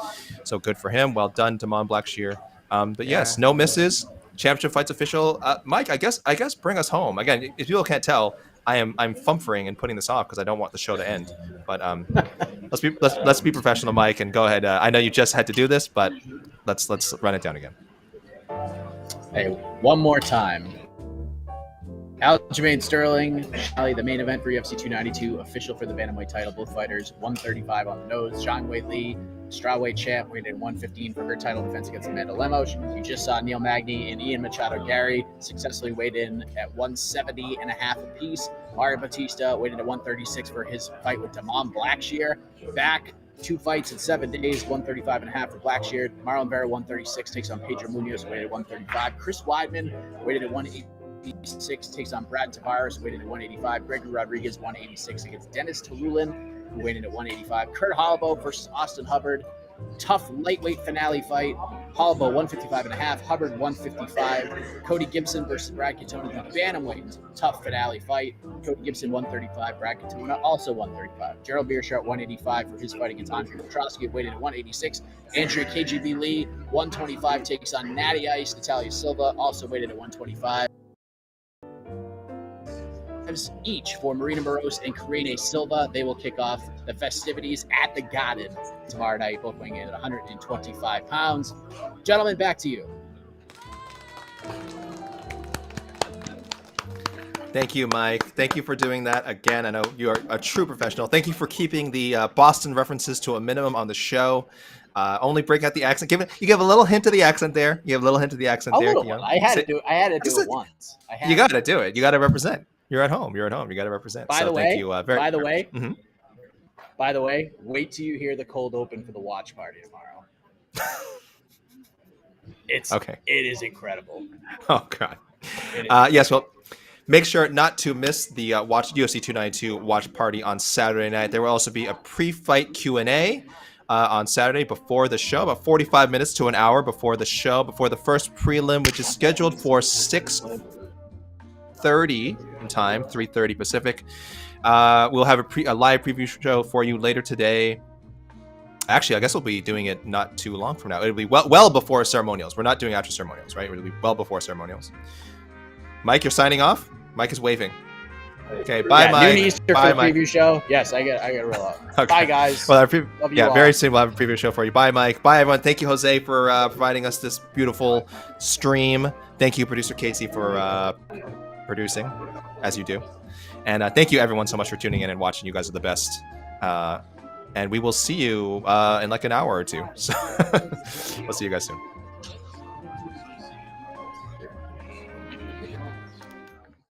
So good for him. Well done, Damon Blackshear. But yes, no misses. Championship fight's official. Mike, I guess bring us home. Again, if people can't tell, I'm fumfering and putting this off because I don't want the show to end. But let's be professional, Mike, and go ahead. I know you just had to do this, but let's run it down again. Hey, one more time. Aljamain Sterling, the main event for UFC 292, official for the bantamweight title. Both fighters 135 on the nose. Zhang Weili, strawweight champ, weighed in 115 for her title defense against Amanda Lemos. You just saw Neil Magny and Ian Machado Garry successfully weighed in at 170.5 apiece. Mario Bautista weighed in at 136 for his fight with Damon Blackshear. Back 2 fights in 7 days, 135.5 for Blackshear. Marlon Vera 136 takes on Pedro Munhoz, weighted at 135. Chris Weidman weighted at 186 takes on Brad Tavares, weighted at 185. Gregory Rodrigues 186 against Denis Tiuliulin, who weighted at 185. Kurt Holobaugh versus Austin Hubbard. Tough lightweight finale fight. Holobaugh 155.5, Hubbard 155. Cody Gibson versus Brad Katona, the bantamweight tough finale fight. Cody Gibson 135, Brad Katona also 135. Gerald Meerschaert 185 for his fight against Andrea Petroski, weighted at 186. Andrea KGB Lee 125 takes on Natty Ice. Natália Silva also weighted at 125. $25 each for Marina Moros and Karine Silva. They will kick off the festivities at the Garden tomorrow night, both weighing in at 125 pounds. Gentlemen, back to you. Thank you, Mike. Thank you for doing that again. I know you are a true professional. Thank you for keeping the Boston references to a minimum on the show. Only break out the accent. You give a little hint of the accent there. You have a little hint of the accent there. Little one. I had to do it once. You got to do it. You got to represent. You're at home. You got to represent. By the way, Mhm. By the way, wait till you hear the cold open for the watch party tomorrow. Okay. It is incredible. Oh God. Yes. Well, make sure not to miss the watch UFC 292 watch party on Saturday night. There will also be a pre-fight Q&A on Saturday before the show, about 45 minutes to an hour before the show, before the first prelim, which is scheduled for 6:30 in time, 3:30 Pacific. We'll have a live preview show for you later today. Actually, I guess we'll be doing it not too long from now. It'll be well before ceremonials. We're not doing after ceremonials, right? It'll be well before ceremonials. Mike, you're signing off? Mike is waving. Okay, bye, Mike. Noon Easter for the preview show. Yes, I get a roll out. Okay. Bye, guys. Well, Love you all. very soon we'll have a preview show for you. Bye, Mike. Bye, everyone. Thank you, Jose, for providing us this beautiful stream. Thank you, producer Casey, for producing, as you do. And thank you, everyone, so much for tuning in and watching. You guys are the best. And we will see you in like an hour or two. So we'll see you guys soon.